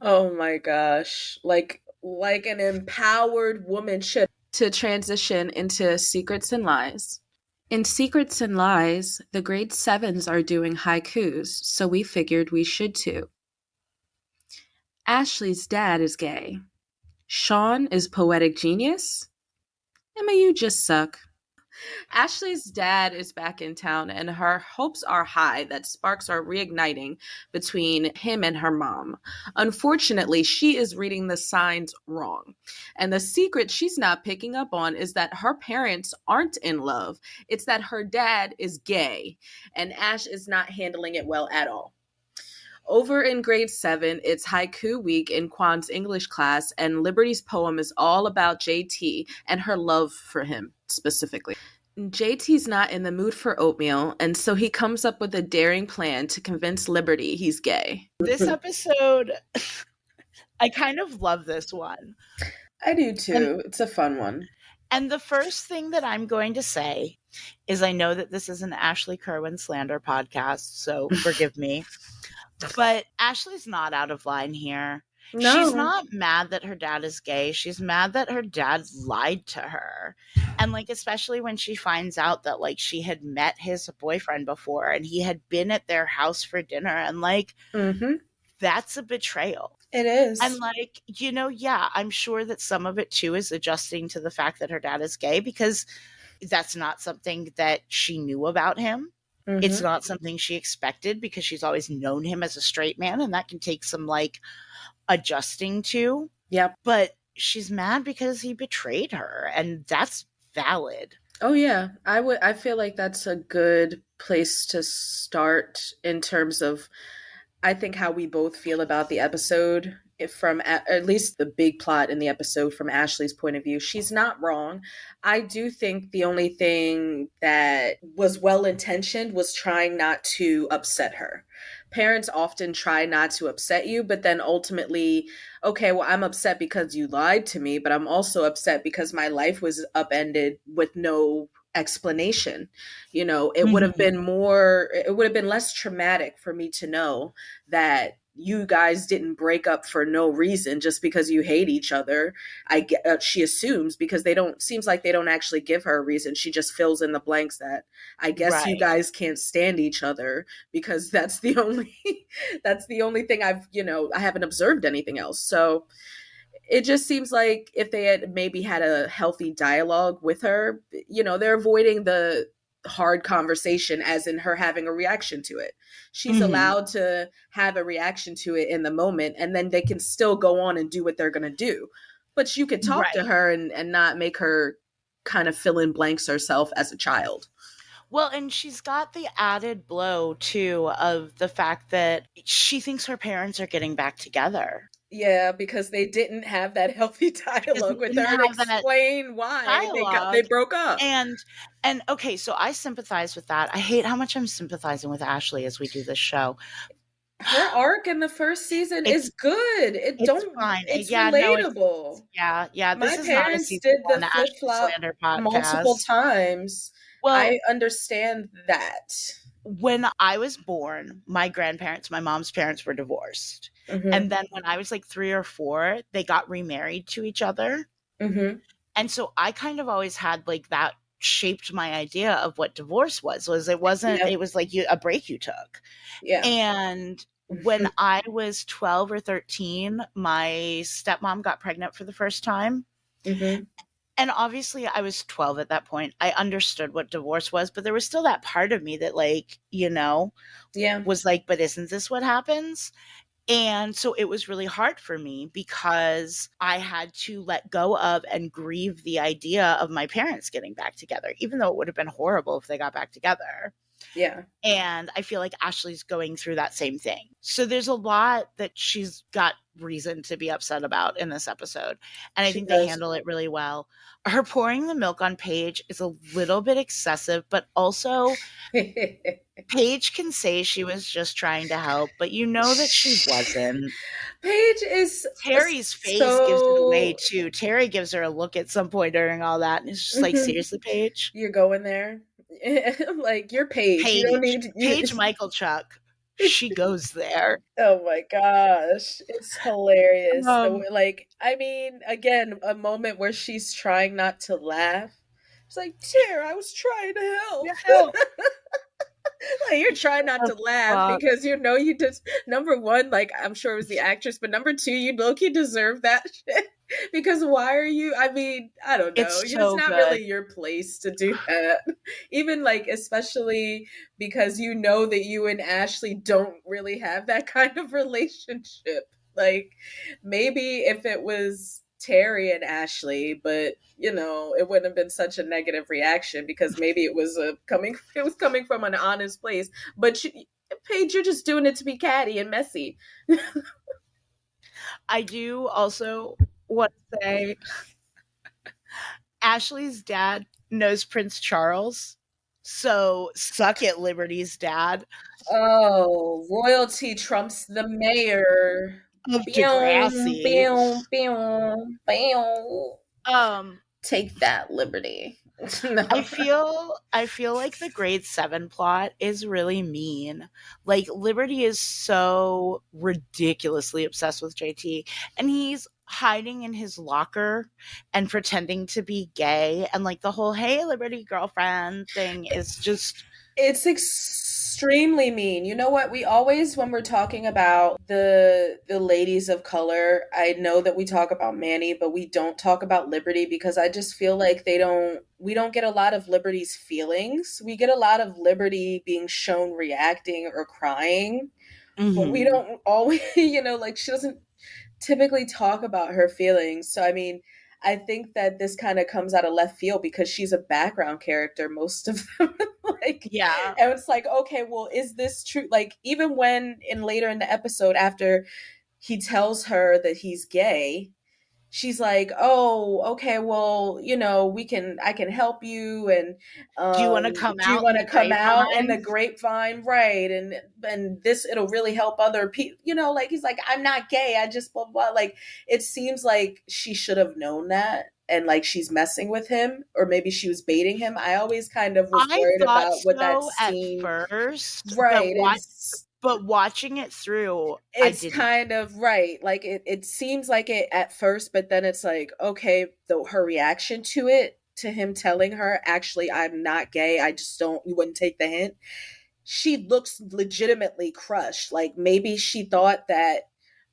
[SPEAKER 2] Oh my gosh. Like an empowered woman should. To transition into Secrets and Lies. In Secrets and Lies, the grade 7s are doing haikus, so we figured we should too. Ashley's dad is gay. Sean is poetic genius. Emma, you just suck. Ashley's dad is back in town, and her hopes are high that sparks are reigniting between him and her mom. Unfortunately, she is reading the signs wrong. And the secret she's not picking up on is that her parents aren't in love. It's that her dad is gay, and Ash is not handling it well at all. Over in grade 7, it's haiku week in Kwan's English class, and Liberty's poem is all about JT and her love for him specifically. JT's not in the mood for oatmeal, and so he comes up with a daring plan to convince Liberty he's gay.
[SPEAKER 3] This episode, I kind of love this one.
[SPEAKER 2] I do too. It's a fun one.
[SPEAKER 3] And the first thing that I'm going to say is I know that this is an Ashley Kerwin slander podcast, so forgive me. But Ashley's not out of line here. She's
[SPEAKER 2] No.
[SPEAKER 3] not mad that her dad is gay. She's mad that her dad lied to her. And like especially when she finds out that like she had met his boyfriend before and he had been at their house for dinner and like
[SPEAKER 2] Mm-hmm.
[SPEAKER 3] that's a betrayal.
[SPEAKER 2] It
[SPEAKER 3] And
[SPEAKER 2] is.
[SPEAKER 3] like, yeah, I'm sure that some of it too is adjusting to the fact that her dad is gay because that's not something that she knew about him. It's
[SPEAKER 2] Mm-hmm.
[SPEAKER 3] not something she expected because she's always known him as a straight man and that can take some like adjusting to.
[SPEAKER 2] Yep.
[SPEAKER 3] But she's mad because he betrayed her and that's valid.
[SPEAKER 2] Oh yeah, I feel like that's a good place to start in terms of I think how we both feel about the episode if from at least the big plot in the episode from Ashley's point of view. She's not wrong. I do think the only thing that was well intentioned was trying not to upset her. Parents often try not to upset you, but then ultimately, okay, well, I'm upset because you lied to me, but I'm also upset because my life was upended with no explanation. It would have
[SPEAKER 3] Mhm.
[SPEAKER 2] been more, it would have been less traumatic for me to know that you guys didn't break up for no reason just because you hate each other. She assumes because they don't seems like they don't actually give her a reason. She just fills in the blanks that I guess you
[SPEAKER 3] Right.
[SPEAKER 2] guys can't stand each other because that's the only that's the only thing I haven't observed anything else. So it just seems like if they had maybe had a healthy dialogue with her, they're avoiding the hard conversation as in her having a reaction to it. She's
[SPEAKER 3] Mhm.
[SPEAKER 2] allowed to have a reaction to it in the moment and then they can still go on and do what they're going to do. But you could talk to
[SPEAKER 3] Right.
[SPEAKER 2] her and not make her kind of fill in blanks herself as a child.
[SPEAKER 3] Well, and she's got the added blow too of the fact that she thinks her parents are getting back together
[SPEAKER 2] Yeah, because they didn't have that healthy
[SPEAKER 3] because
[SPEAKER 2] dialogue
[SPEAKER 3] they
[SPEAKER 2] with
[SPEAKER 3] didn't
[SPEAKER 2] her to
[SPEAKER 3] have that
[SPEAKER 2] explain why they
[SPEAKER 3] dialogue.
[SPEAKER 2] broke up.
[SPEAKER 3] And okay, so I sympathize with that. I hate how much I'm sympathizing with Ashley as we do this show.
[SPEAKER 2] Her arc in the first season is
[SPEAKER 3] It's
[SPEAKER 2] good. It
[SPEAKER 3] it's
[SPEAKER 2] don't
[SPEAKER 3] fine.
[SPEAKER 2] it's
[SPEAKER 3] Yeah, no, it's
[SPEAKER 2] relatable.
[SPEAKER 3] yeah,
[SPEAKER 2] My
[SPEAKER 3] this is not a
[SPEAKER 2] parents
[SPEAKER 3] season
[SPEAKER 2] did the
[SPEAKER 3] 1
[SPEAKER 2] flip
[SPEAKER 3] Ashley
[SPEAKER 2] flop
[SPEAKER 3] slander
[SPEAKER 2] multiple
[SPEAKER 3] podcast.
[SPEAKER 2] times.
[SPEAKER 3] Well,
[SPEAKER 2] I understand that.
[SPEAKER 3] when I was born, my grandparents, my mom's parents were divorced. And
[SPEAKER 2] Mhm.
[SPEAKER 3] then when I was like 3 or 4, they got remarried to each other.
[SPEAKER 2] Mhm.
[SPEAKER 3] And so I kind of always had like that shaped my idea of what divorce was it wasn't
[SPEAKER 2] Yep.
[SPEAKER 3] it was like a break you took.
[SPEAKER 2] Yeah.
[SPEAKER 3] And when I was 12 or 13, my stepmom got pregnant for the first time.
[SPEAKER 2] Mhm.
[SPEAKER 3] And obviously I was 12 at that point. I understood what divorce was, but there was still that part of me that like,
[SPEAKER 2] Yeah.
[SPEAKER 3] was like, but isn't this what happens? And so it was really hard for me because I had to let go of and grieve the idea of my parents getting back together, even though it would have been horrible if they got back together.
[SPEAKER 2] Yeah.
[SPEAKER 3] And I feel like Ashley's going through that same thing. So there's a lot that she's got reason to be upset about in this episode. And I
[SPEAKER 2] She
[SPEAKER 3] think they
[SPEAKER 2] does.
[SPEAKER 3] handle it really well. Her pouring the milk on Paige is a little bit excessive, but also Paige can say she was just trying to help, but you know that she wasn't.
[SPEAKER 2] Paige is
[SPEAKER 3] Terry's face gives it away
[SPEAKER 2] so
[SPEAKER 3] too. Terry gives her a look at some point during all that, and it's just like,
[SPEAKER 2] Mhm.
[SPEAKER 3] seriously, Paige?
[SPEAKER 2] You're going there. Like you're Paige. You don't
[SPEAKER 3] Paige.
[SPEAKER 2] need you.
[SPEAKER 3] Paige Michael Chuck. She goes there.
[SPEAKER 2] Oh my gosh, it's hilarious.
[SPEAKER 3] Um,
[SPEAKER 2] I mean, again, a moment where she's trying not to laugh. It's like, Tara, I was trying to help.
[SPEAKER 3] the hell?
[SPEAKER 2] Like you're trying not to laugh
[SPEAKER 3] Fuck.
[SPEAKER 2] because you just number one, like I'm sure it was the actress, but number two, you low-key deserve that shit. Because why are you? I mean, I don't know.
[SPEAKER 3] It's
[SPEAKER 2] It's
[SPEAKER 3] so
[SPEAKER 2] not
[SPEAKER 3] good.
[SPEAKER 2] really your place to do that. Even like, especially because you know that you and Ashley don't really have that kind of relationship. Like maybe if it was Terry and Ashley, but it wouldn't have been such a negative reaction because maybe it was coming from an honest place. But Paige, you're just doing it to be catty and messy.
[SPEAKER 3] I do also want to say Ashley's dad knows Prince Charles. So suck it, Liberty's dad
[SPEAKER 2] Oh, royalty trumps the mayor.
[SPEAKER 3] of
[SPEAKER 2] Boom,
[SPEAKER 3] Degrassi.
[SPEAKER 2] boom, boom, boom.
[SPEAKER 3] Um,
[SPEAKER 2] Take that, Liberty. No.
[SPEAKER 3] I feel like the grade 7 plot is really mean. Like Liberty is so ridiculously obsessed with JT, and he's hiding in his locker and pretending to be gay, and like the whole "hey Liberty girlfriend" thing is just
[SPEAKER 2] It's extremely mean. You know what? We always, when we're talking about the ladies of color, I know that we talk about Manny, but we don't talk about Liberty because I just feel like we don't get a lot of Liberty's feelings. We get a lot of Liberty being shown reacting or crying, but we
[SPEAKER 3] mhm.
[SPEAKER 2] don't always, like she doesn't typically talk about her feelings. So I mean, I think that this kind of comes out of left field because she's a background character most of them. Like,
[SPEAKER 3] Yeah.
[SPEAKER 2] and it's like, okay, well, is this true? Like, even when in later in the episode after he tells her that he's gay, she's like, "Oh, okay, well, I can help you, and
[SPEAKER 3] Do you want to come
[SPEAKER 2] do you
[SPEAKER 3] out in
[SPEAKER 2] want
[SPEAKER 3] the
[SPEAKER 2] to come out in the
[SPEAKER 3] grapevine?
[SPEAKER 2] grapevine, right? And this it'll really help other people, like he's like, I'm not gay, I just blah blah. Like, it seems like she should have known that, and like she's messing with him, or maybe she was baiting him. I always kind of was
[SPEAKER 3] I
[SPEAKER 2] worried
[SPEAKER 3] thought
[SPEAKER 2] about what that
[SPEAKER 3] so at
[SPEAKER 2] scene,
[SPEAKER 3] first,
[SPEAKER 2] right?
[SPEAKER 3] but watching it through, I
[SPEAKER 2] It's
[SPEAKER 3] didn't.
[SPEAKER 2] kind of right. Like it seems like it at first, but then it's like, okay, though her reaction to it, to him telling her, actually, I'm not gay. I just don't, you wouldn't take the hint. She looks legitimately crushed. Like maybe she thought that,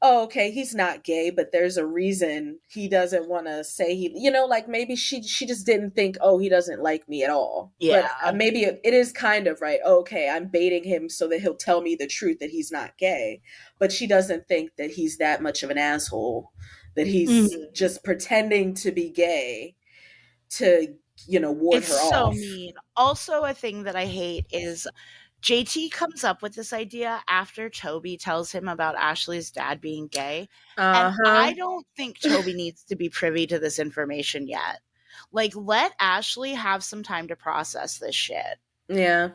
[SPEAKER 2] oh, okay, he's not gay, but there's a reason he doesn't want to say like maybe she just didn't think, oh, he doesn't like me at all. But
[SPEAKER 3] Yeah.
[SPEAKER 2] maybe it is kind of right. Oh, okay, I'm baiting him so that he'll tell me the truth that he's not gay. But she doesn't think that he's that much of an asshole, that he's
[SPEAKER 3] Mhm.
[SPEAKER 2] just pretending to be gay to, ward
[SPEAKER 3] It's
[SPEAKER 2] her
[SPEAKER 3] so
[SPEAKER 2] off.
[SPEAKER 3] mean. Also, a thing that I hate is JT comes up with this idea after Toby tells him about Ashley's dad being gay. And
[SPEAKER 2] Uh-huh.
[SPEAKER 3] I don't think Toby needs to be privy to this information yet. Like, let Ashley have some time to process this shit.
[SPEAKER 2] Yeah.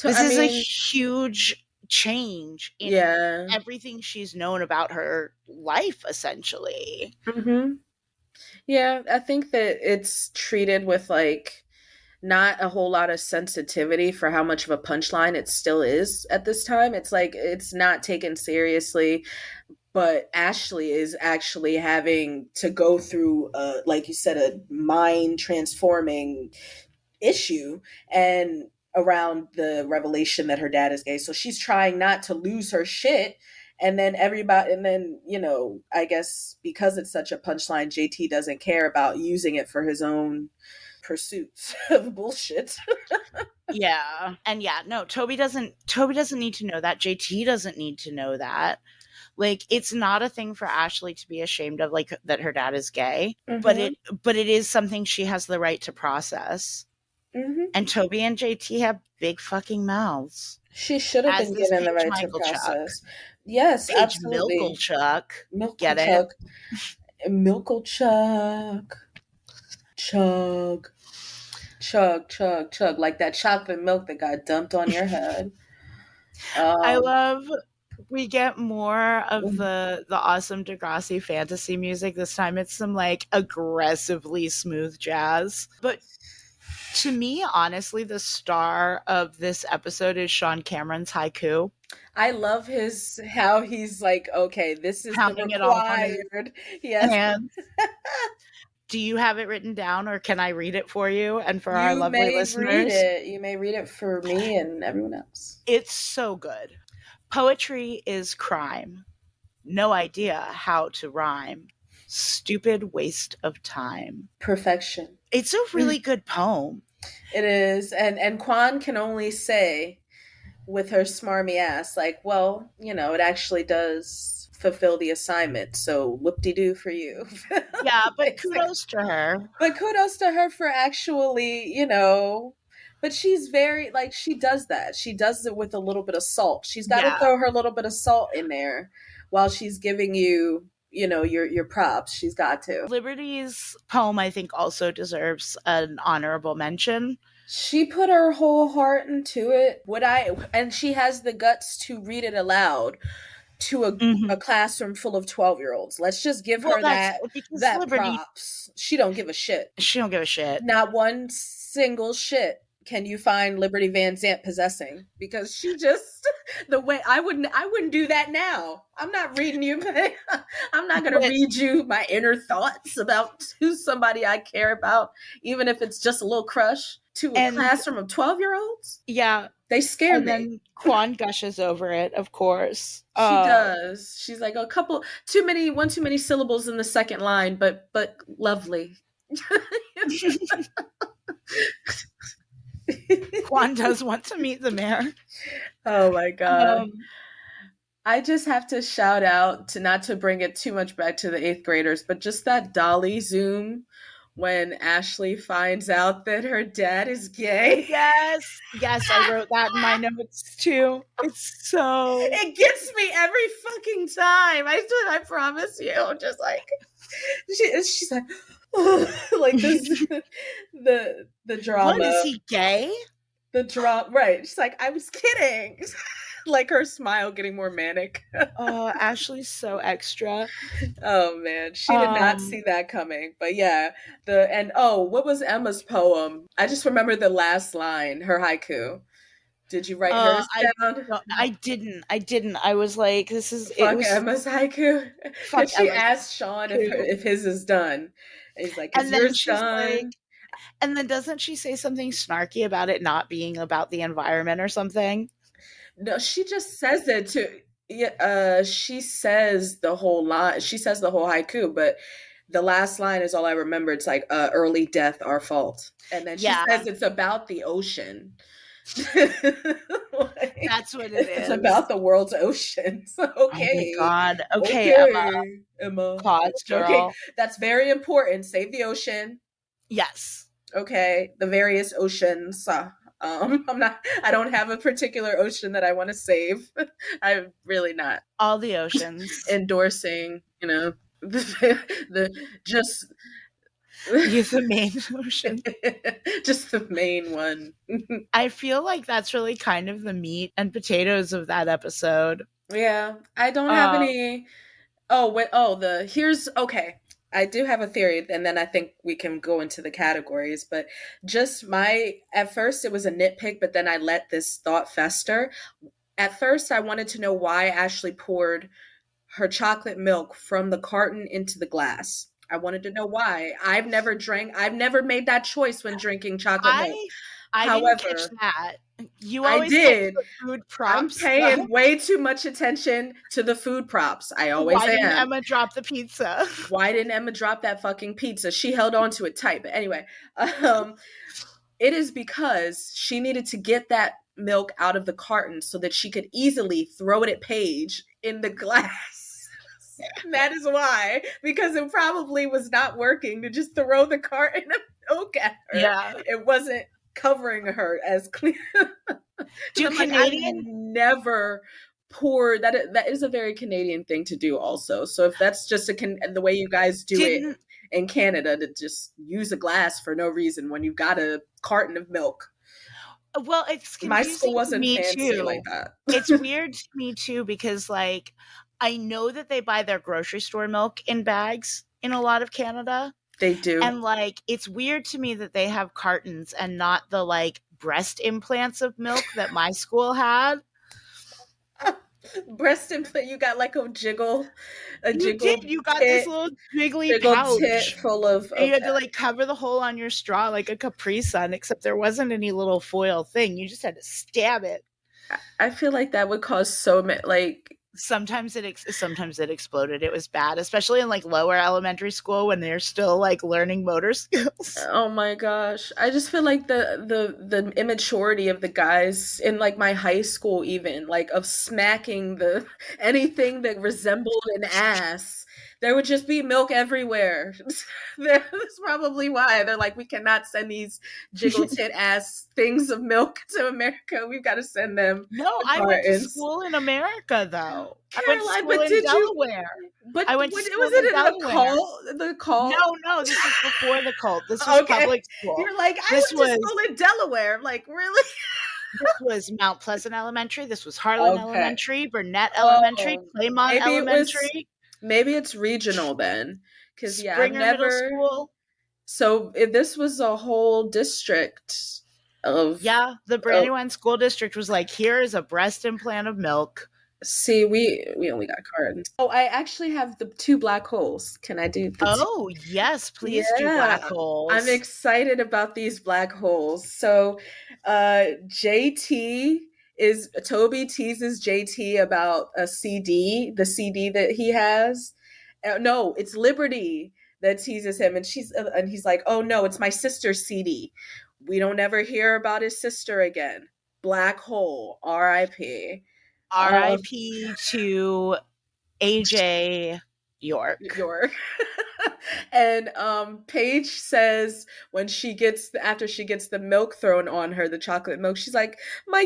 [SPEAKER 3] This
[SPEAKER 2] I
[SPEAKER 3] is a
[SPEAKER 2] mean,
[SPEAKER 3] huge change in
[SPEAKER 2] yeah.
[SPEAKER 3] everything she's known about her life, essentially.
[SPEAKER 2] Mhm. Yeah, I think that it's treated with like not a whole lot of sensitivity for how much of a punchline it still is at this time. It's like it's not taken seriously, but Ashley is actually having to go through like you said, a mind transforming issue and around the revelation that her dad is gay. So she's trying not to lose her shit. And then I guess because it's such a punchline, JT doesn't care about using it for his own pursuits of bullshit.
[SPEAKER 3] Yeah. And yeah, no, Toby doesn't need to know that. JT doesn't need to know that. Like it's not a thing for Ashley to be ashamed of, like that her dad is gay, but
[SPEAKER 2] Mm-hmm.
[SPEAKER 3] it is something she has the right to process.
[SPEAKER 2] Mm-hmm.
[SPEAKER 3] And Toby and JT have big fucking mouths.
[SPEAKER 2] She should have
[SPEAKER 3] As
[SPEAKER 2] been
[SPEAKER 3] this
[SPEAKER 2] given the
[SPEAKER 3] Paige
[SPEAKER 2] right to
[SPEAKER 3] Michael Chuck.
[SPEAKER 2] process. Yes,
[SPEAKER 3] Paige
[SPEAKER 2] absolutely.
[SPEAKER 3] Milkelchuck.
[SPEAKER 2] Milkle
[SPEAKER 3] Get it?
[SPEAKER 2] Chuck. Milkle Chuck. Chug. Chug, chug, chug. Like that chocolate milk that got dumped on your head.
[SPEAKER 3] I
[SPEAKER 2] Um,
[SPEAKER 3] love we get more of the awesome Degrassi fantasy music. This time it's some like aggressively smooth jazz. But to me, honestly, the star of this episode is Sean Cameron's haiku,
[SPEAKER 2] I love how he's like, okay, this is the
[SPEAKER 3] pounding it off on his
[SPEAKER 2] required. Yes.
[SPEAKER 3] hands. Do you have it written down or can I read it for you and for our
[SPEAKER 2] You
[SPEAKER 3] lovely
[SPEAKER 2] may read
[SPEAKER 3] listeners?
[SPEAKER 2] it. You may read it for me and everyone else.
[SPEAKER 3] It's so good. Poetry is crime. No idea how to rhyme. Stupid waste of time.
[SPEAKER 2] Perfection.
[SPEAKER 3] It's a really good poem.
[SPEAKER 2] It is. And Kwan can only say with her smarmy ass, like, well, it actually does fulfill the assignment. So whoop de doo for you.
[SPEAKER 3] Yeah, but
[SPEAKER 2] Basically.
[SPEAKER 3] kudos to her.
[SPEAKER 2] But kudos to her for actually, but she's very like she does that. She does it with a little bit of salt. She's got to
[SPEAKER 3] Yeah.
[SPEAKER 2] throw her little bit of salt in there while she's giving you, your props. She's got to.
[SPEAKER 3] Liberty's poem, I think, also deserves an honorable mention.
[SPEAKER 2] She put her whole heart into it. And she has the guts to read it aloud to a classroom full of 12-year-olds. Let's just give
[SPEAKER 3] Well,
[SPEAKER 2] her
[SPEAKER 3] that's because
[SPEAKER 2] that
[SPEAKER 3] Liberty,
[SPEAKER 2] props. She don't give a shit.
[SPEAKER 3] she don't give a shit.
[SPEAKER 2] Not one single shit can you find Liberty Van Zant possessing, because she just the way I wouldn't do that now. I'm not reading you. I'm not gonna read you my inner thoughts about who's somebody I care about, even if it's just a little crush, to a classroom of 12-year-olds.
[SPEAKER 3] Yeah,
[SPEAKER 2] they scare me.
[SPEAKER 3] And then Quan gushes over it, of course.
[SPEAKER 2] She does. She's like, a couple too many syllables in the second line, but lovely.
[SPEAKER 3] Quan does want to meet the mayor.
[SPEAKER 2] Oh my god. I just have to shout out, to not to bring it too much back to the 8th graders, but just that dolly zoom when Ashley finds out that her dad is gay.
[SPEAKER 3] Yes, I wrote that in my notes too. It's so...
[SPEAKER 2] It gets me every fucking time. I promise you. Just like, she's like, like this, the drama.
[SPEAKER 3] What, is he gay?
[SPEAKER 2] The drama, right? She's like, I was kidding. Like her smile getting more manic.
[SPEAKER 3] Ashley's so extra.
[SPEAKER 2] Oh man, she did not see that coming. But yeah, what was Emma's poem? I just remember the last line, her haiku. Did you write hers down?
[SPEAKER 3] No, I didn't. I was like, this is
[SPEAKER 2] Emma's haiku. And she asked Sean if his is done. And he's like, is yours done? Like,
[SPEAKER 3] and then doesn't she say something snarky about it not being about the environment or something?
[SPEAKER 2] No, she just says it to. She says the whole line. She says the whole haiku, but the last line is all I remember. It's like, early death, our fault. And then she says it's about the ocean.
[SPEAKER 3] Like, that's what it is.
[SPEAKER 2] It's about the world's oceans. Okay.
[SPEAKER 3] Oh my god. Okay,
[SPEAKER 2] Emma.
[SPEAKER 3] Pause, girl.
[SPEAKER 2] Okay, that's very important. Save the ocean.
[SPEAKER 3] Yes.
[SPEAKER 2] Okay, the various oceans. I don't have a particular ocean that I want to save. I'm really not.
[SPEAKER 3] All the oceans.
[SPEAKER 2] Endorsing, the
[SPEAKER 3] main ocean.
[SPEAKER 2] Just the main one.
[SPEAKER 3] I feel like that's really kind of the meat and potatoes of that episode.
[SPEAKER 2] Yeah. I don't have any. Okay. I do have a theory, and then I think we can go into the categories, but just at first it was a nitpick, but then I let this thought fester. At first I wanted to know why Ashley poured her chocolate milk from the carton into the glass. I wanted to know why. I've never made that choice when drinking chocolate milk.
[SPEAKER 3] However, didn't catch that. You always did. Food props.
[SPEAKER 2] I'm paying way too much attention to the food props. I always am.
[SPEAKER 3] Why didn't Emma drop the pizza?
[SPEAKER 2] Why didn't Emma drop that fucking pizza? She held on to it tight. But anyway, it is because she needed to get that milk out of the carton so that she could easily throw it at Paige in the glass. That is why, because it probably was not working to just throw the carton of milk at her.
[SPEAKER 3] Yeah,
[SPEAKER 2] it wasn't covering her as clear.
[SPEAKER 3] Do Canadian
[SPEAKER 2] never pour that is a very Canadian thing to do also. So if that's just the way you guys do it in Canada, to just use a glass for no reason when you've got a carton of milk.
[SPEAKER 3] Well, it's confusing.
[SPEAKER 2] My school wasn't fancy
[SPEAKER 3] too.
[SPEAKER 2] Like that.
[SPEAKER 3] It's weird to me too, because like I know that they buy their grocery store milk in bags in a lot of Canada.
[SPEAKER 2] They do.
[SPEAKER 3] And like it's weird to me that they have cartons and not the like breast implants of milk that my school had.
[SPEAKER 2] Breast implant, you got like a jiggle.
[SPEAKER 3] You got this little jiggly pouch
[SPEAKER 2] tit full of.
[SPEAKER 3] And you had to like cover the hole on your straw like a Capri Sun, except there wasn't any little foil thing. You just had to stab it.
[SPEAKER 2] I feel like that would cause so many like.
[SPEAKER 3] Sometimes it exploded. It was bad, especially in like lower elementary school when they're still like learning motor skills.
[SPEAKER 2] Oh my gosh. I just feel like the immaturity of the guys in like my high school, even like of smacking anything that resembled an ass. There would just be milk everywhere. That's probably why they're like, we cannot send these jiggle tit ass things of milk to America. We've got to send them.
[SPEAKER 3] No, I went to school in America though.
[SPEAKER 2] Caroline,
[SPEAKER 3] I went to school in Delaware.
[SPEAKER 2] But
[SPEAKER 3] I went to school
[SPEAKER 2] was it in
[SPEAKER 3] Delaware.
[SPEAKER 2] The cult?
[SPEAKER 3] No, this was before the cult. This was public school.
[SPEAKER 2] You're like, I went to school in Delaware. Like, really?
[SPEAKER 3] This was Mount Pleasant Elementary. This was Harlan
[SPEAKER 2] Okay.
[SPEAKER 3] Elementary, Burnett Elementary,
[SPEAKER 2] Oh,
[SPEAKER 3] Claymont
[SPEAKER 2] maybe it was.
[SPEAKER 3] Elementary,
[SPEAKER 2] Maybe it's regional then, because yeah, I've
[SPEAKER 3] Springer Middle
[SPEAKER 2] never.
[SPEAKER 3] School.
[SPEAKER 2] So if this was a whole district of.
[SPEAKER 3] Yeah, the Brandywine School District was like, here is a breast implant of milk.
[SPEAKER 2] See, we only got cards. Oh, I actually have the two black holes. Can I do the two?
[SPEAKER 3] Oh, yes, please do black
[SPEAKER 2] Yeah. I'm
[SPEAKER 3] holes.
[SPEAKER 2] excited about these black holes. So, JT is Toby teases JT about a CD, the CD that he has. No, it's Liberty that teases him, and he's like, "Oh no, it's my sister's CD." We don't ever hear about his sister again. Black hole, R.I.P.
[SPEAKER 3] R.I.P. to AJ York.
[SPEAKER 2] York. And Paige says when she gets after she gets the milk thrown on her, the chocolate milk, she's like, my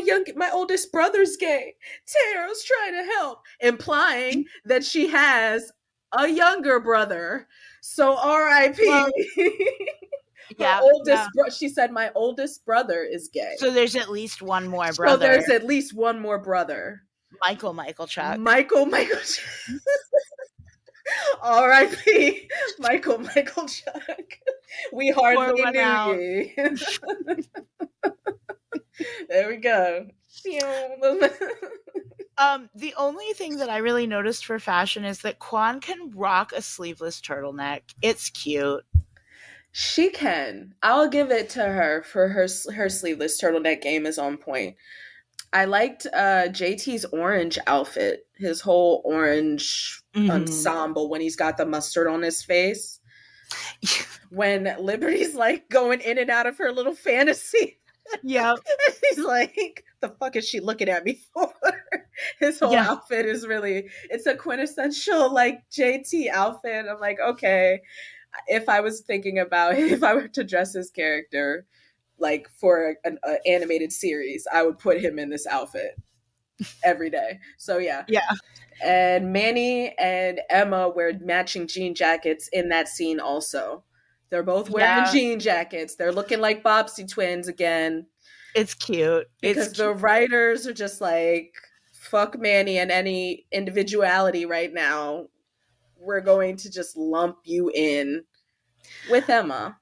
[SPEAKER 2] oldest brother's gay. Taro's trying to help, implying that she has a younger brother. So R.I.P.
[SPEAKER 3] Well,
[SPEAKER 2] Her
[SPEAKER 3] yeah,
[SPEAKER 2] oldest she said my oldest brother is gay.
[SPEAKER 3] so there's at least one more
[SPEAKER 2] So
[SPEAKER 3] brother.
[SPEAKER 2] there's at least one more brother.
[SPEAKER 3] Michael Chuck.
[SPEAKER 2] Michael R.I.P. Michael Chuck. We hardly knew ye. There we go.
[SPEAKER 3] The only thing that I really noticed for fashion is that Quan can rock a sleeveless turtleneck. It's cute.
[SPEAKER 2] She can. I'll give it to her for her sleeveless turtleneck game is on point. I liked JT's orange outfit, his whole orange ensemble when he's got the mustard on his face. When Liberty's like going in and out of her little fantasy.
[SPEAKER 3] Yeah.
[SPEAKER 2] He's like, the fuck is she looking at me for? His whole outfit is really, it's a quintessential like JT outfit. I'm like, okay, if I was thinking about if I were to dress his character like for an animated series, I would put him in this outfit every day. So yeah. And Manny and Emma wear matching jean jackets in that scene also. They're both wearing jean jackets. They're looking like Bobbsey twins again.
[SPEAKER 3] It's cute.
[SPEAKER 2] Because the writers are just like, fuck Manny and any individuality right now. We're going to just lump you in with Emma.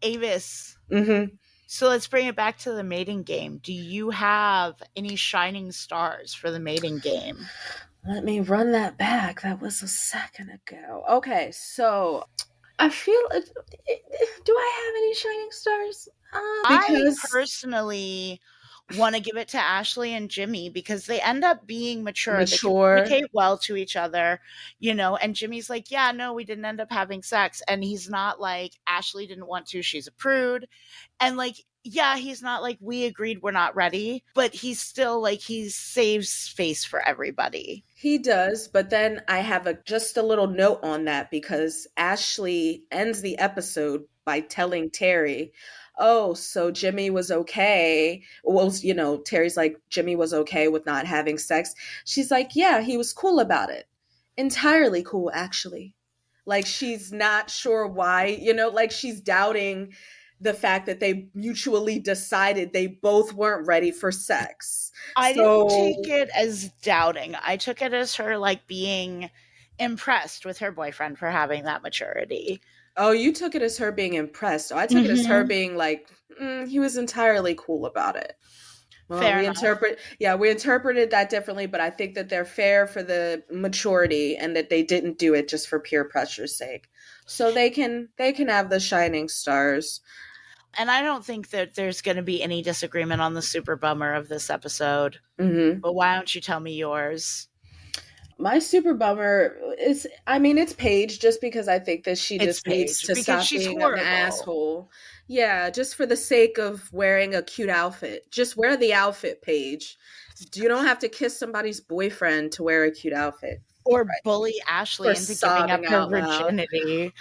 [SPEAKER 3] Avis.
[SPEAKER 2] Mm-hmm.
[SPEAKER 3] So let's bring it back to the mating game. Do you have any shining stars for the mating game?
[SPEAKER 2] Let me run that back. That was a second ago. Okay, so I feel. Do I have any shining stars?
[SPEAKER 3] I personally want to give it to Ashley and Jimmy because they end up being mature. They communicate well to each other, you know, and Jimmy's like, yeah, no, we didn't end up having sex. And he's not like, Ashley didn't want to, she's a prude. And like, yeah, he's not like, we agreed we're not ready, but he's still like, he saves face for everybody.
[SPEAKER 2] He does, but then I have just a little note on that because Ashley ends the episode by telling Terry, oh, so Jimmy was okay. Well, you know, Terry's like, Jimmy was okay with not having sex. She's like, yeah, he was cool about it. Entirely cool, actually. Like, she's not sure why, you know, like she's doubting the fact that they mutually decided they both weren't ready for sex.
[SPEAKER 3] I didn't take it as doubting. I took it as her like being impressed with her boyfriend for having that maturity.
[SPEAKER 2] Oh, you took it as her being impressed. Oh, I took it as her being like, he was entirely cool about it. Well,
[SPEAKER 3] fair
[SPEAKER 2] we
[SPEAKER 3] enough.
[SPEAKER 2] We interpreted that differently, but I think that they're fair for the maturity and that they didn't do it just for peer pressure's sake. So they can have the shining stars.
[SPEAKER 3] And I don't think that there's going to be any disagreement on the super bummer of this episode.
[SPEAKER 2] Mm-hmm.
[SPEAKER 3] But why don't you tell me yours?
[SPEAKER 2] My super bummer is, I mean, it's Paige, just because I think that she just needs to stop being an asshole. Yeah, just for the sake of wearing a cute outfit. Just wear the outfit, Paige. You don't have to kiss somebody's boyfriend to wear a cute outfit.
[SPEAKER 3] Or bully Ashley into giving up her virginity.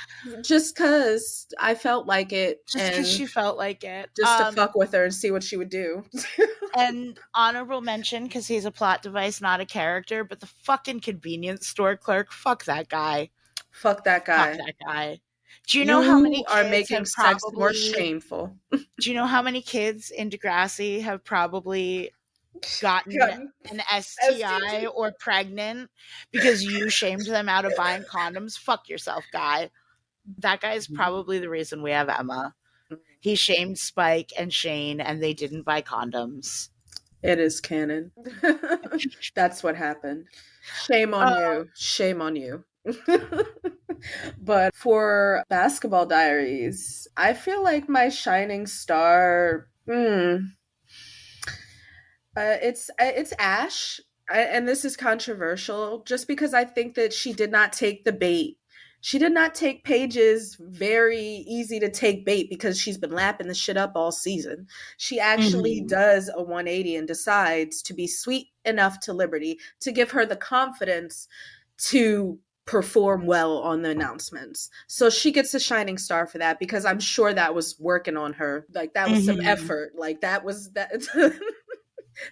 [SPEAKER 2] Just because I felt like it.
[SPEAKER 3] Just because she felt like it.
[SPEAKER 2] Just to fuck with her and see what she would do.
[SPEAKER 3] And honorable mention, because he's a plot device, not a character, but the fucking convenience store clerk, fuck that guy.
[SPEAKER 2] Fuck that guy.
[SPEAKER 3] Fuck that guy. Do you know how many
[SPEAKER 2] You are
[SPEAKER 3] kids
[SPEAKER 2] making
[SPEAKER 3] have
[SPEAKER 2] sex more
[SPEAKER 3] probably
[SPEAKER 2] shameful.
[SPEAKER 3] do you know how many kids in Degrassi have probably gotten
[SPEAKER 2] Gotten
[SPEAKER 3] an STI
[SPEAKER 2] STD.
[SPEAKER 3] or pregnant because you shamed them out of buying condoms? Fuck yourself, guy. That guy is probably the reason we have Emma. He shamed Spike and Shane and they didn't buy condoms.
[SPEAKER 2] It is canon. That's what happened. Shame on
[SPEAKER 3] Uh,
[SPEAKER 2] you. Shame on you. But for Basketball Diaries, I feel like my shining star. It's Ash, and this is controversial, just because I think that she did not take the bait. She did not take Paige's very easy to take bait because she's been lapping the shit up all season. She actually
[SPEAKER 3] mhm.
[SPEAKER 2] does a 180 and decides to be sweet enough to Liberty to give her the confidence to perform well on the announcements. So she gets a shining star for that because I'm sure that was working on her. Like that was some
[SPEAKER 3] Mhm.
[SPEAKER 2] effort. Like that was that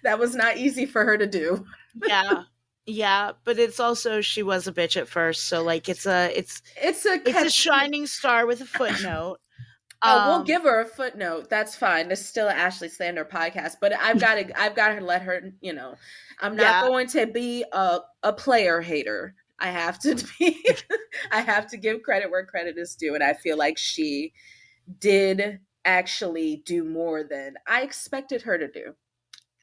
[SPEAKER 2] that was not easy for her to do.
[SPEAKER 3] Yeah. Yeah, but it's also she was a bitch at first, so like
[SPEAKER 2] It's a
[SPEAKER 3] it's a
[SPEAKER 2] catch.
[SPEAKER 3] shining star with a footnote.
[SPEAKER 2] Oh, we'll
[SPEAKER 3] Um
[SPEAKER 2] give her a footnote. That's fine. This is still an Ashley Slander podcast, but I've got to let her. I'm not
[SPEAKER 3] yeah,
[SPEAKER 2] going to be a player hater. I have to be. I have to give credit where credit is due, and I feel like she did actually do more than I expected her to do.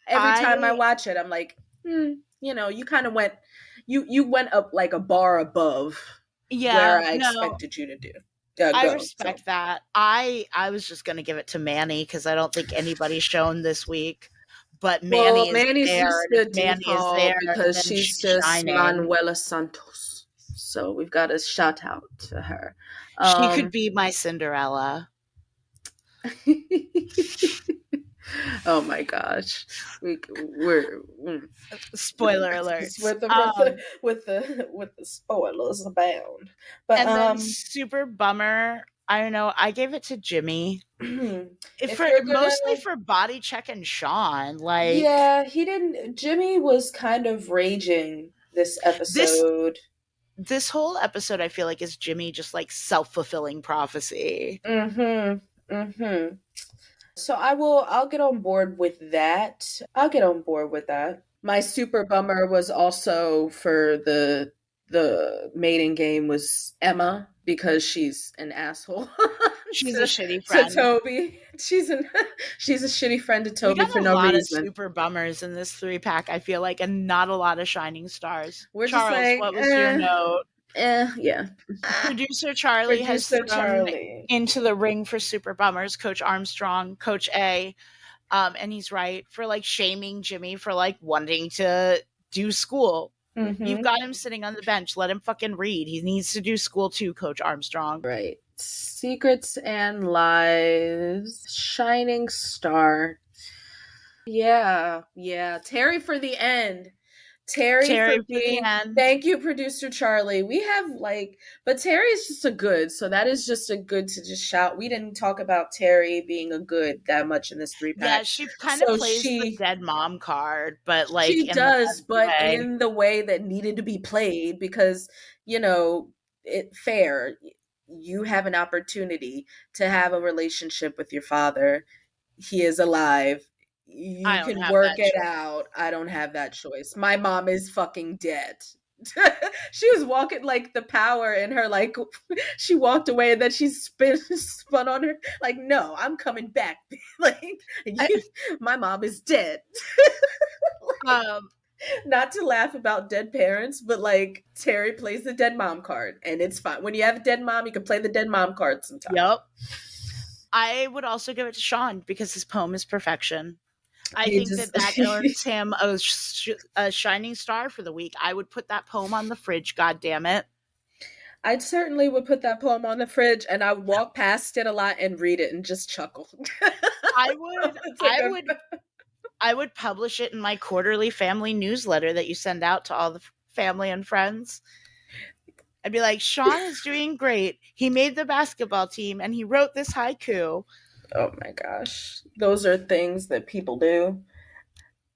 [SPEAKER 2] Every time I
[SPEAKER 3] I
[SPEAKER 2] watch it, I'm like, you kind of went, you went up like a bar above where
[SPEAKER 3] yeah,
[SPEAKER 2] I
[SPEAKER 3] no,
[SPEAKER 2] expected you to do
[SPEAKER 3] I
[SPEAKER 2] go. So
[SPEAKER 3] respect that. I was just gonna give it to Manny because I don't think anybody's shown this week. But
[SPEAKER 2] well,
[SPEAKER 3] Manny is
[SPEAKER 2] Manny's
[SPEAKER 3] there,
[SPEAKER 2] just
[SPEAKER 3] and if
[SPEAKER 2] the
[SPEAKER 3] Manny is there,
[SPEAKER 2] default because
[SPEAKER 3] then
[SPEAKER 2] she's
[SPEAKER 3] she's
[SPEAKER 2] just
[SPEAKER 3] shining.
[SPEAKER 2] Manuela Santos. So we've got to shout out to her.
[SPEAKER 3] She could
[SPEAKER 2] Um,
[SPEAKER 3] be my Cinderella.
[SPEAKER 2] oh my gosh, we're
[SPEAKER 3] Spoiler
[SPEAKER 2] just
[SPEAKER 3] alerts.
[SPEAKER 2] with the spoilers abound. But
[SPEAKER 3] And then super bummer. I don't know. I gave it to Jimmy. If
[SPEAKER 2] if
[SPEAKER 3] for
[SPEAKER 2] you're
[SPEAKER 3] mostly
[SPEAKER 2] gonna
[SPEAKER 3] for body check and Sean. Like
[SPEAKER 2] yeah, he didn't. Jimmy was kind of raging this
[SPEAKER 3] this
[SPEAKER 2] episode.
[SPEAKER 3] this whole episode I feel like is Jimmy just like self-fulfilling prophecy.
[SPEAKER 2] Mm-hmm. Mm-hmm. So I'll get on board with that. I'll get on board with that. My super bummer was also for the mating game was Emma because she's an asshole
[SPEAKER 3] She's a
[SPEAKER 2] to
[SPEAKER 3] shitty
[SPEAKER 2] to
[SPEAKER 3] friend.
[SPEAKER 2] Toby. She's a shitty friend to
[SPEAKER 3] We
[SPEAKER 2] Toby
[SPEAKER 3] got
[SPEAKER 2] for
[SPEAKER 3] a
[SPEAKER 2] no
[SPEAKER 3] lot of
[SPEAKER 2] reason.
[SPEAKER 3] super bummers in this 3 pack, I feel like, and not a lot of shining stars.
[SPEAKER 2] We're just
[SPEAKER 3] Charles,
[SPEAKER 2] like,
[SPEAKER 3] what was your note?
[SPEAKER 2] yeah.
[SPEAKER 3] Producer Charlie has
[SPEAKER 2] Producer
[SPEAKER 3] thrown
[SPEAKER 2] Charlie.
[SPEAKER 3] into the ring for super bummers Coach Armstrong, Coach A. And he's right for like shaming Jimmy for like wanting to do school. You've
[SPEAKER 2] Mm-hmm.
[SPEAKER 3] got him sitting on the bench. Let him fucking read. He needs to do school too, Coach Armstrong.
[SPEAKER 2] Right. Secrets and Lies. Shining Star. Yeah, yeah. Terry for the end. Terry for
[SPEAKER 3] Terry for the
[SPEAKER 2] being
[SPEAKER 3] end.
[SPEAKER 2] thank you, producer Charlie. We have but Terry is just a good, so that is just a good to just shout. We didn't talk about Terry being a good that much in this three
[SPEAKER 3] Yeah,
[SPEAKER 2] pack.
[SPEAKER 3] she kind of
[SPEAKER 2] So
[SPEAKER 3] plays the dead mom card, but like
[SPEAKER 2] she
[SPEAKER 3] in the
[SPEAKER 2] does,
[SPEAKER 3] best
[SPEAKER 2] but
[SPEAKER 3] way.
[SPEAKER 2] in the way that needed to be played because, you know, it fair. You have an opportunity to have a relationship with your father. He is alive. You
[SPEAKER 3] I don't
[SPEAKER 2] can
[SPEAKER 3] have
[SPEAKER 2] work
[SPEAKER 3] that
[SPEAKER 2] it
[SPEAKER 3] choice.
[SPEAKER 2] out. I don't have that choice. My mom is fucking dead. She was walking like the power in her, like she walked away and then she spun on her. Like, no, I'm coming back. Like, you, my mom is dead.
[SPEAKER 3] Um,
[SPEAKER 2] Not to laugh about dead parents, but like Terry plays the dead mom card, and it's fine. When you have a dead mom, you can play the dead mom card sometimes.
[SPEAKER 3] yep. I would also give it to Sean because his poem is perfection. I
[SPEAKER 2] He
[SPEAKER 3] think
[SPEAKER 2] just
[SPEAKER 3] that earns him a shining star for the week. I would put that poem on the fridge. God damn it!
[SPEAKER 2] I certainly would put that poem on the fridge, and I would walk past it a lot and read it and just chuckle.
[SPEAKER 3] I would.
[SPEAKER 2] It's a
[SPEAKER 3] I
[SPEAKER 2] good.
[SPEAKER 3] would. I would publish it in my quarterly family newsletter that you send out to all the family and friends. I'd be like, Sean is doing great. He made the basketball team and he wrote this haiku.
[SPEAKER 2] Oh my gosh, those are things that people do.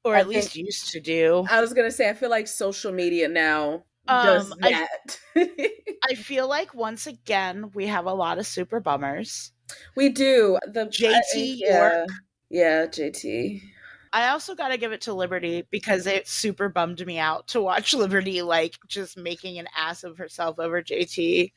[SPEAKER 3] Or
[SPEAKER 2] I
[SPEAKER 3] at
[SPEAKER 2] think
[SPEAKER 3] least used to do.
[SPEAKER 2] I was gonna say I feel like social media now does
[SPEAKER 3] I
[SPEAKER 2] that.
[SPEAKER 3] I feel like once again we have a lot of super bummers.
[SPEAKER 2] We do.
[SPEAKER 3] JT York.
[SPEAKER 2] Yeah. Yeah, JT.
[SPEAKER 3] I also got to give it to Liberty because it super bummed me out to watch Liberty like just making an ass of herself over JT.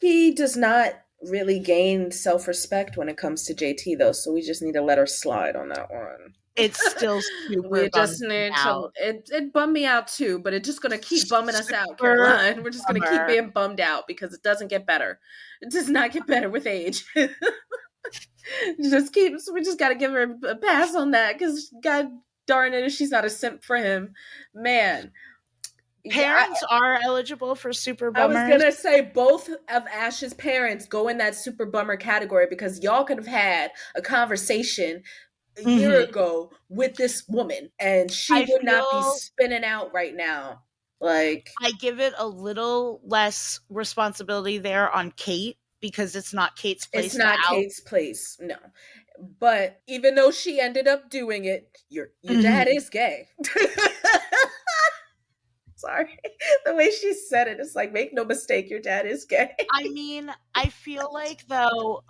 [SPEAKER 2] He does not really gain self-respect when it comes to JT though, so we just need to let her slide on that one.
[SPEAKER 3] It's still super
[SPEAKER 2] We
[SPEAKER 3] bummed
[SPEAKER 2] just
[SPEAKER 3] me
[SPEAKER 2] need to.
[SPEAKER 3] out.
[SPEAKER 2] It bummed me out too, but it's just gonna keep bumming us out,
[SPEAKER 3] Super
[SPEAKER 2] Caroline. We're just gonna keep
[SPEAKER 3] bummer.
[SPEAKER 2] being bummed out because it doesn't get better. It does not get better with age. Just keeps. We just gotta give her a pass on that because God darn it, if she's not a simp for him, man.
[SPEAKER 3] Parents are eligible for super
[SPEAKER 2] I was
[SPEAKER 3] bummers.
[SPEAKER 2] gonna say both of Ash's parents go in that super bummer category because y'all could have had a conversation a year ago with this woman and she would not be spinning out right now. Like,
[SPEAKER 3] I give it a little less responsibility there on Kate because it's not Kate's place.
[SPEAKER 2] It's not Kate's place, no. But even though she ended up doing it, your dad is gay. Sorry. The way she said it, it's like, make no mistake, your dad is gay.
[SPEAKER 3] I mean, I feel like though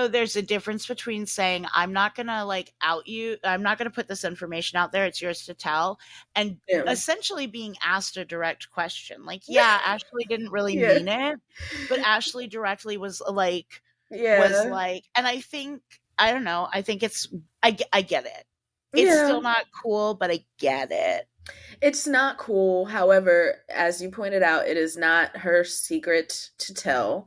[SPEAKER 3] there's a difference between saying I'm not gonna like out you, I'm not gonna put this information out there, it's yours to tell, and essentially being asked a direct question. Like, yeah, Ashley didn't really mean it, but Ashley directly was like, and I think, I don't know, I think I get it. It's still not cool, but I get it.
[SPEAKER 2] It's not cool. However, as you pointed out, it is not her secret to tell.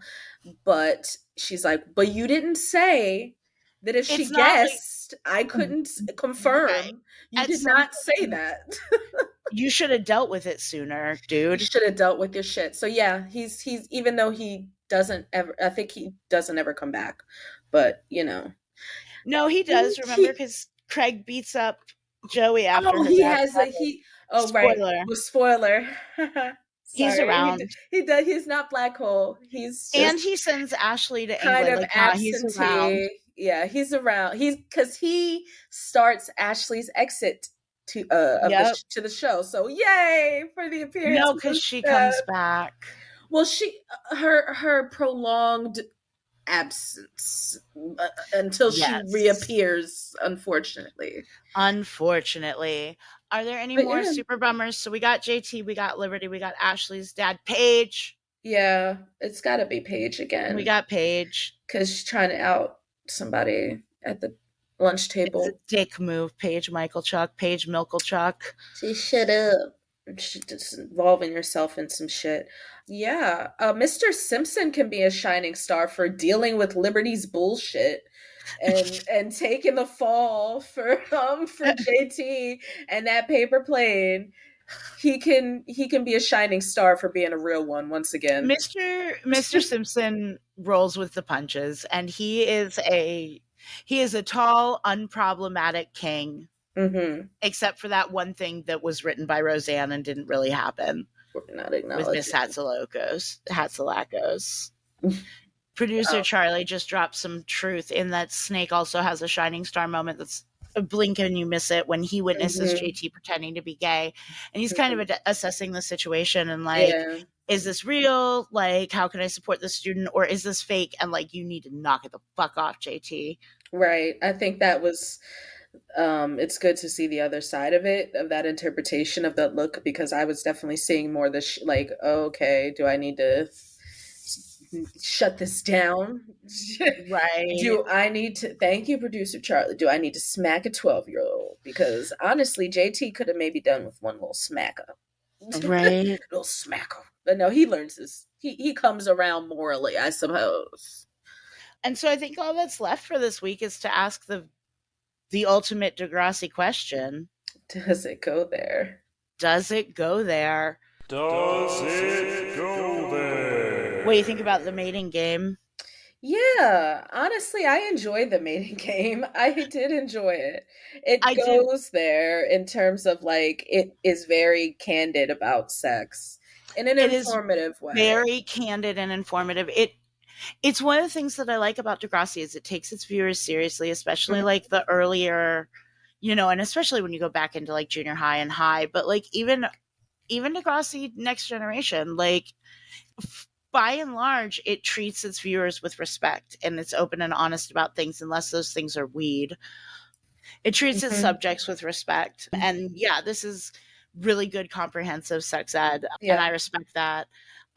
[SPEAKER 2] But she's like, but you didn't say that if she guessed, I couldn't confirm. Right. You did not say that.
[SPEAKER 3] You should have dealt with it sooner, dude.
[SPEAKER 2] You should have dealt with your shit. So yeah, he's even though he doesn't ever, I think he doesn't ever come back. But, you know.
[SPEAKER 3] No, he does, remember, because Craig beats up Joey after
[SPEAKER 2] he has spoiler. Right. Spoiler.
[SPEAKER 3] He's around.
[SPEAKER 2] He does. He's not Black Hole. He's just
[SPEAKER 3] and he sends Ashley to
[SPEAKER 2] kind
[SPEAKER 3] England.
[SPEAKER 2] of absentee. He's around. Yeah, he's around. He's because he starts Ashley's exit to to the show. So yay for the appearance.
[SPEAKER 3] No, because she comes back.
[SPEAKER 2] Well, her prolonged absence until she reappears. Unfortunately.
[SPEAKER 3] Are there any more super bummers? So we got JT, we got Liberty, we got Ashley's dad, Paige.
[SPEAKER 2] Yeah, it's got to be Paige again.
[SPEAKER 3] We got Paige
[SPEAKER 2] because she's trying to out somebody at the lunch table.
[SPEAKER 3] It's a dick move, Paige Michaelchuk, Paige Milkelchuk.
[SPEAKER 2] She shut up. She's just involving herself in some shit. Yeah, Mr. Simpson can be a shining star for dealing with Liberty's bullshit. and taking the fall for JT and that paper plane. He can be a shining star for being a real one once again.
[SPEAKER 3] Mr. Simpson rolls with the punches, and he is a tall, unproblematic king.
[SPEAKER 2] Mm-hmm.
[SPEAKER 3] Except for that one thing that was written by Roseanne and didn't really happen.
[SPEAKER 2] We're not acknowledging.
[SPEAKER 3] With Miss Hatzilakos. Producer Charlie just dropped some truth in that Snake also has a shining star moment that's a blink and you miss it when he witnesses JT pretending to be gay. And he's kind of assessing the situation and like, is this real? Like, how can I support the student? Or is this fake? And like, you need to knock it the fuck off, JT.
[SPEAKER 2] Right. I think that was, it's good to see the other side of it, of that interpretation of that look, because I was definitely seeing more the like, okay, do I need to shut this down?
[SPEAKER 3] Right.
[SPEAKER 2] Do I need to, thank you, producer Charlie, do I need to smack a 12-year-old? Because honestly, JT could have maybe done with one little smacker.
[SPEAKER 3] Right.
[SPEAKER 2] Little smacker. But no, he learns this. He comes around morally, I suppose.
[SPEAKER 3] And so I think all that's left for this week is to ask the ultimate Degrassi question.
[SPEAKER 2] Does it go there?
[SPEAKER 3] Does it go there?
[SPEAKER 1] Does it go there?
[SPEAKER 3] What do you think about the mating game?
[SPEAKER 2] Yeah, honestly, I enjoyed the mating game. I did enjoy it. It goes there in terms of like, it is very candid about sex in an informative way.
[SPEAKER 3] Very candid and informative. It's one of the things that I like about Degrassi is it takes its viewers seriously, especially like the earlier, and especially when you go back into like junior high and high, but like even even Degrassi Next Generation, like by and large, it treats its viewers with respect and it's open and honest about things, unless those things are weed. It treats its
[SPEAKER 2] Mhm.
[SPEAKER 3] subjects with respect. And yeah, this is really good, comprehensive sex ed. And
[SPEAKER 2] Yeah.
[SPEAKER 3] I respect that.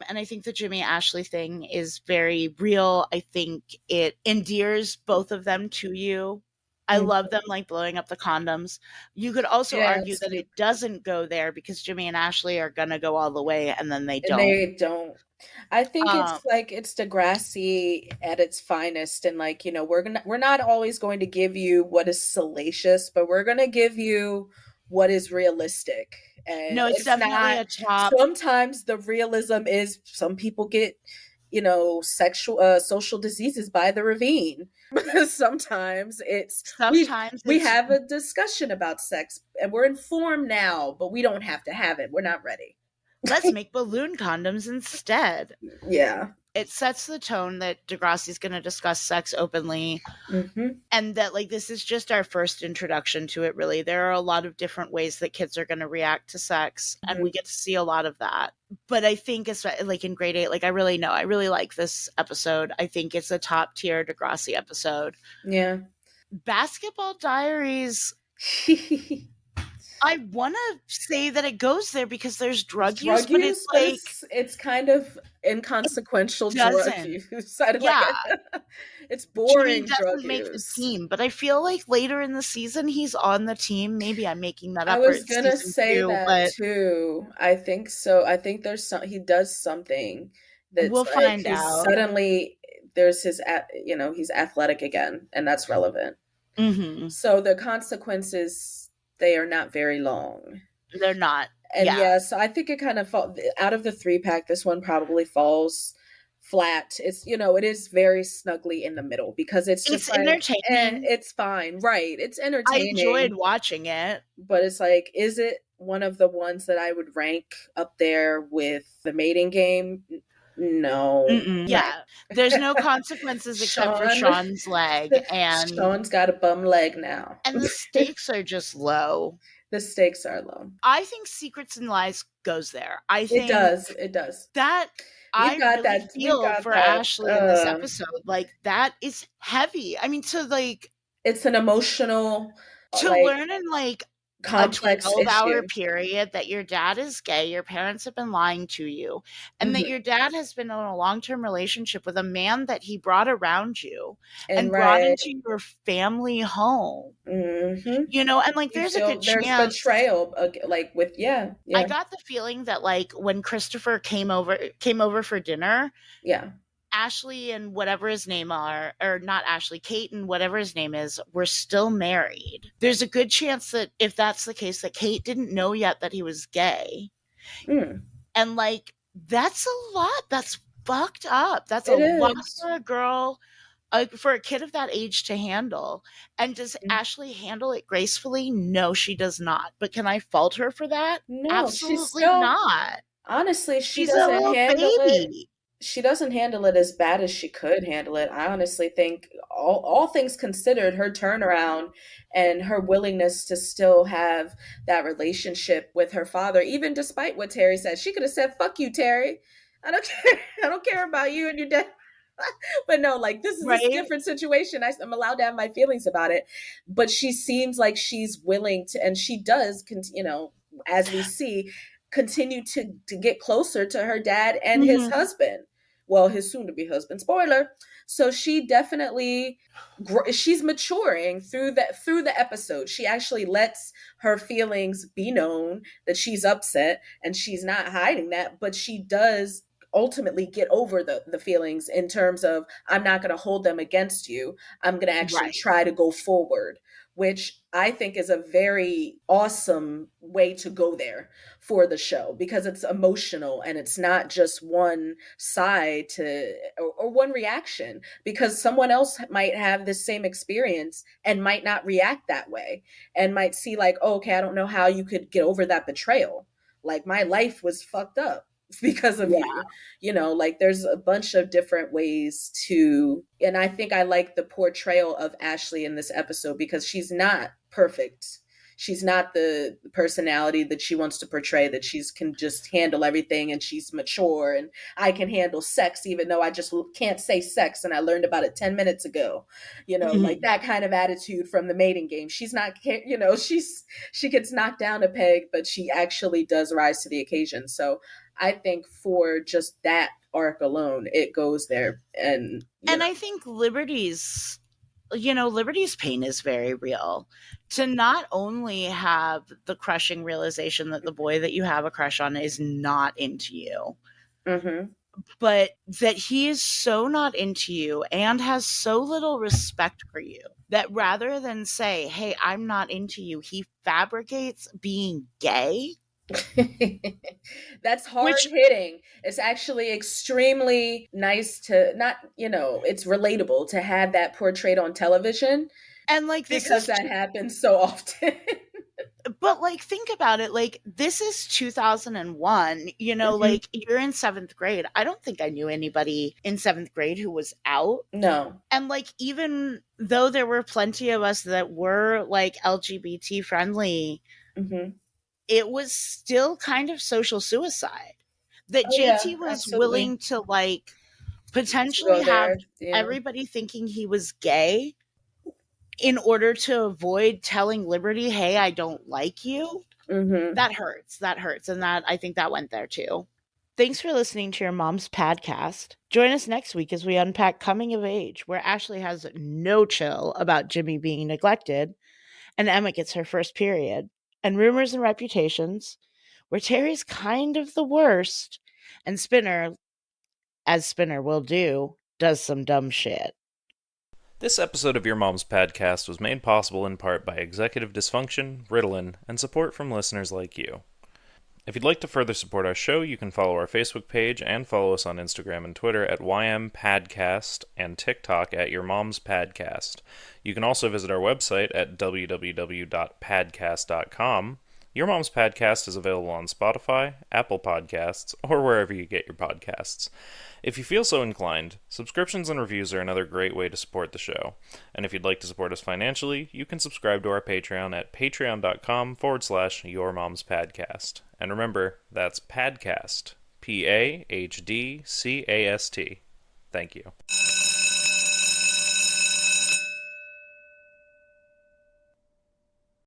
[SPEAKER 3] And I think the Jimmy Ashley thing is very real. I think it endears both of them to you. I
[SPEAKER 2] Mhm.
[SPEAKER 3] love them like blowing up the condoms. You could also
[SPEAKER 2] Yeah,
[SPEAKER 3] argue
[SPEAKER 2] it's
[SPEAKER 3] that
[SPEAKER 2] cute.
[SPEAKER 3] it doesn't go there because Jimmy and Ashley are going to go all the way and then they
[SPEAKER 2] And
[SPEAKER 3] don't.
[SPEAKER 2] they don't. I think
[SPEAKER 3] Um,
[SPEAKER 2] it's like it's Degrassi at its finest, and like, we're not always going to give you what is salacious, but we're gonna give you what is realistic. And
[SPEAKER 3] no, it's
[SPEAKER 2] it's
[SPEAKER 3] definitely
[SPEAKER 2] not,
[SPEAKER 3] a top.
[SPEAKER 2] sometimes the realism is some people get, sexual social diseases by the ravine. Sometimes it's
[SPEAKER 3] Sometimes
[SPEAKER 2] we
[SPEAKER 3] it's
[SPEAKER 2] have a discussion about sex and we're informed now, but we don't have to have it. We're not ready.
[SPEAKER 3] let's make balloon condoms instead.
[SPEAKER 2] Yeah.
[SPEAKER 3] It sets the tone that Degrassi's going to discuss sex openly,
[SPEAKER 2] Hmm.
[SPEAKER 3] and that like this is just our first introduction to it. Really, there are a lot of different ways that kids are going to react to sex, and we get to see a lot of that. But I think it's like in grade 8, like I really like this episode. I think it's a top tier Degrassi episode.
[SPEAKER 2] Yeah.
[SPEAKER 3] Basketball Diaries, I want to say that it goes there because there's drug use,
[SPEAKER 2] Drug
[SPEAKER 3] but it's
[SPEAKER 2] use, but
[SPEAKER 3] like
[SPEAKER 2] it's kind of inconsequential drug
[SPEAKER 3] doesn't.
[SPEAKER 2] use. I don't like
[SPEAKER 3] Yeah,
[SPEAKER 2] it. It's
[SPEAKER 3] Jimmy
[SPEAKER 2] boring drug
[SPEAKER 3] doesn't make the
[SPEAKER 2] use.
[SPEAKER 3] team, but I feel like later in the season he's on the team. Maybe I'm making that
[SPEAKER 2] I
[SPEAKER 3] up, or
[SPEAKER 2] was
[SPEAKER 3] it's
[SPEAKER 2] gonna
[SPEAKER 3] season
[SPEAKER 2] say
[SPEAKER 3] 2,
[SPEAKER 2] that
[SPEAKER 3] but
[SPEAKER 2] too. I think so. I think there's he does something that's
[SPEAKER 3] we'll
[SPEAKER 2] like
[SPEAKER 3] find
[SPEAKER 2] he's
[SPEAKER 3] out.
[SPEAKER 2] suddenly there's he's athletic again, and that's relevant.
[SPEAKER 3] Hmm.
[SPEAKER 2] So the consequences, they are not very long.
[SPEAKER 3] They're not.
[SPEAKER 2] And
[SPEAKER 3] Yeah,
[SPEAKER 2] yeah, so I think it kind of out of the 3 pack, this one probably falls flat. It's, it is very snugly in the middle because it's just
[SPEAKER 3] it's
[SPEAKER 2] like,
[SPEAKER 3] entertaining.
[SPEAKER 2] it's fine. Right. It's
[SPEAKER 3] I enjoyed
[SPEAKER 2] entertaining,
[SPEAKER 3] watching it.
[SPEAKER 2] but it's like, is it one of the ones that I would rank up there with the mating game? No.
[SPEAKER 3] Mm-mm.
[SPEAKER 2] No.
[SPEAKER 3] Yeah, there's no consequences except for
[SPEAKER 2] Sean,
[SPEAKER 3] Sean's leg, and
[SPEAKER 2] Sean's got a bum leg now.
[SPEAKER 3] the stakes are just low.
[SPEAKER 2] The stakes are low.
[SPEAKER 3] I think Secrets and Lies goes there. I
[SPEAKER 2] It
[SPEAKER 3] think
[SPEAKER 2] does. It does.
[SPEAKER 3] that
[SPEAKER 2] We've
[SPEAKER 3] I
[SPEAKER 2] got
[SPEAKER 3] really
[SPEAKER 2] that. We've
[SPEAKER 3] feel
[SPEAKER 2] got
[SPEAKER 3] for
[SPEAKER 2] that.
[SPEAKER 3] Ashley in this episode. Like that is heavy. I mean,
[SPEAKER 2] It's an emotional,
[SPEAKER 3] to
[SPEAKER 2] like,
[SPEAKER 3] learn in like a
[SPEAKER 2] complex
[SPEAKER 3] 12-hour
[SPEAKER 2] issue.
[SPEAKER 3] period that your dad is gay, your parents have been lying to you, and that
[SPEAKER 2] Mhm.
[SPEAKER 3] your dad has been in a long-term relationship with a man that he brought around you
[SPEAKER 2] And
[SPEAKER 3] and brought
[SPEAKER 2] right.
[SPEAKER 3] into your family home.
[SPEAKER 2] Hmm.
[SPEAKER 3] And like
[SPEAKER 2] You
[SPEAKER 3] there's a
[SPEAKER 2] feel
[SPEAKER 3] good
[SPEAKER 2] there's
[SPEAKER 3] chance.
[SPEAKER 2] betrayal, like with yeah,
[SPEAKER 3] I
[SPEAKER 2] yeah,
[SPEAKER 3] got the feeling that like when Christopher came over for dinner,
[SPEAKER 2] yeah.
[SPEAKER 3] Ashley and whatever his name are, or not Ashley, Kate and whatever his name is, were still married. There's a good chance that if that's the case, that Kate didn't know yet that he was gay.
[SPEAKER 2] Mm.
[SPEAKER 3] And like, that's a lot. That's fucked up. That's a
[SPEAKER 2] It
[SPEAKER 3] lot
[SPEAKER 2] is.
[SPEAKER 3] for a girl, for a kid of that age to handle. And does Ashley handle it gracefully? No, she does not. But can I fault her for that?
[SPEAKER 2] No, she's
[SPEAKER 3] Absolutely
[SPEAKER 2] still,
[SPEAKER 3] not.
[SPEAKER 2] honestly,
[SPEAKER 3] She's a little baby.
[SPEAKER 2] she doesn't handle it as bad as she could handle it. I honestly think, all things considered, her turnaround and her willingness to still have that relationship with her father, even despite what Terry said. She could have said, "Fuck you, Terry. I don't care. I don't care about you and your dad." But no, like, this is this
[SPEAKER 3] Right?
[SPEAKER 2] different situation. I'm allowed to have my feelings about it. But she seems like she's willing to, and she does, as we see, continue to get closer to her dad and his
[SPEAKER 3] Mhm.
[SPEAKER 2] husband. Well, his soon to be husband. Spoiler. So she definitely, she's maturing through the episode. She actually lets her feelings be known, that she's upset, and she's not hiding that, but she does ultimately get over the feelings, in terms of, I'm not going to hold them against you. I'm going to actually
[SPEAKER 3] Right.
[SPEAKER 2] try to go forward, which I think is a very awesome way to go there for the show, because it's emotional and it's not just one side or one reaction, because someone else might have this same experience and might not react that way, and might see like, oh, okay, I don't know how you could get over that betrayal. Like, my life was fucked up because of
[SPEAKER 3] Yeah.
[SPEAKER 2] you. Like, there's a bunch of different ways to, and I think I like the portrayal of Ashley in this episode, because she's not perfect. she's not the personality that she wants to portray, that she's can just handle everything and she's mature and I can handle sex even though I just can't say sex and I learned about it 10 minutes ago. Like
[SPEAKER 3] Mhm.
[SPEAKER 2] that kind of attitude from the mating game. She's not, she gets knocked down a peg, but she actually does rise to the occasion. So I think for just that arc alone, it goes there. And,
[SPEAKER 3] And I think Liberty's pain is very real. To not only have the crushing realization that the boy that you have a crush on is not into you,
[SPEAKER 2] mm-hmm.
[SPEAKER 3] but that he is so not into you and has so little respect for you that rather than say, "Hey, I'm not into you," he fabricates being gay.
[SPEAKER 2] That's hard
[SPEAKER 3] Which
[SPEAKER 2] hitting. It's actually extremely nice to not, it's relatable to have that portrayed on television
[SPEAKER 3] and like this
[SPEAKER 2] because
[SPEAKER 3] is
[SPEAKER 2] that happens so often.
[SPEAKER 3] but like think about it, like this is 2001,
[SPEAKER 2] hmm
[SPEAKER 3] like you're in 7th grade. I don't think I knew anybody in 7th grade who was out.
[SPEAKER 2] No.
[SPEAKER 3] And like even though there were plenty of us that were like LGBT friendly,
[SPEAKER 2] hmm
[SPEAKER 3] it was still kind of social suicide that
[SPEAKER 2] Oh yeah,
[SPEAKER 3] JT was
[SPEAKER 2] absolutely.
[SPEAKER 3] willing to like
[SPEAKER 2] To
[SPEAKER 3] potentially
[SPEAKER 2] go
[SPEAKER 3] have
[SPEAKER 2] there. Yeah.
[SPEAKER 3] everybody thinking he was gay in order to avoid telling Liberty, "Hey, I don't like you."
[SPEAKER 2] hmm
[SPEAKER 3] That hurts. That hurts. And that I think that went there too. Thanks for listening to your mom's podcast. Join us next week as we unpack Coming of Age, where Ashley has no chill about Jimmy being neglected, and Emma gets her first period, and Rumors and Reputations, where Terry's kind of the worst, and Spinner, as Spinner will do, does some dumb shit.
[SPEAKER 1] This episode of Your Mom's Podcast was made possible in part by executive dysfunction, Ritalin, and support from listeners like you. If you'd like to further support our show, you can follow our Facebook page and follow us on Instagram and Twitter at YMPadcast and TikTok at Your Mom's Padcast. You can also visit our website at www.padcast.com. Your Mom's Padcast is available on Spotify, Apple Podcasts, or wherever you get your podcasts. If you feel so inclined, subscriptions and reviews are another great way to support the show. And if you'd like to support us financially, you can subscribe to our Patreon at patreon.com/yourmomspadcast. And remember, that's Padcast. Pahdcast. Thank you.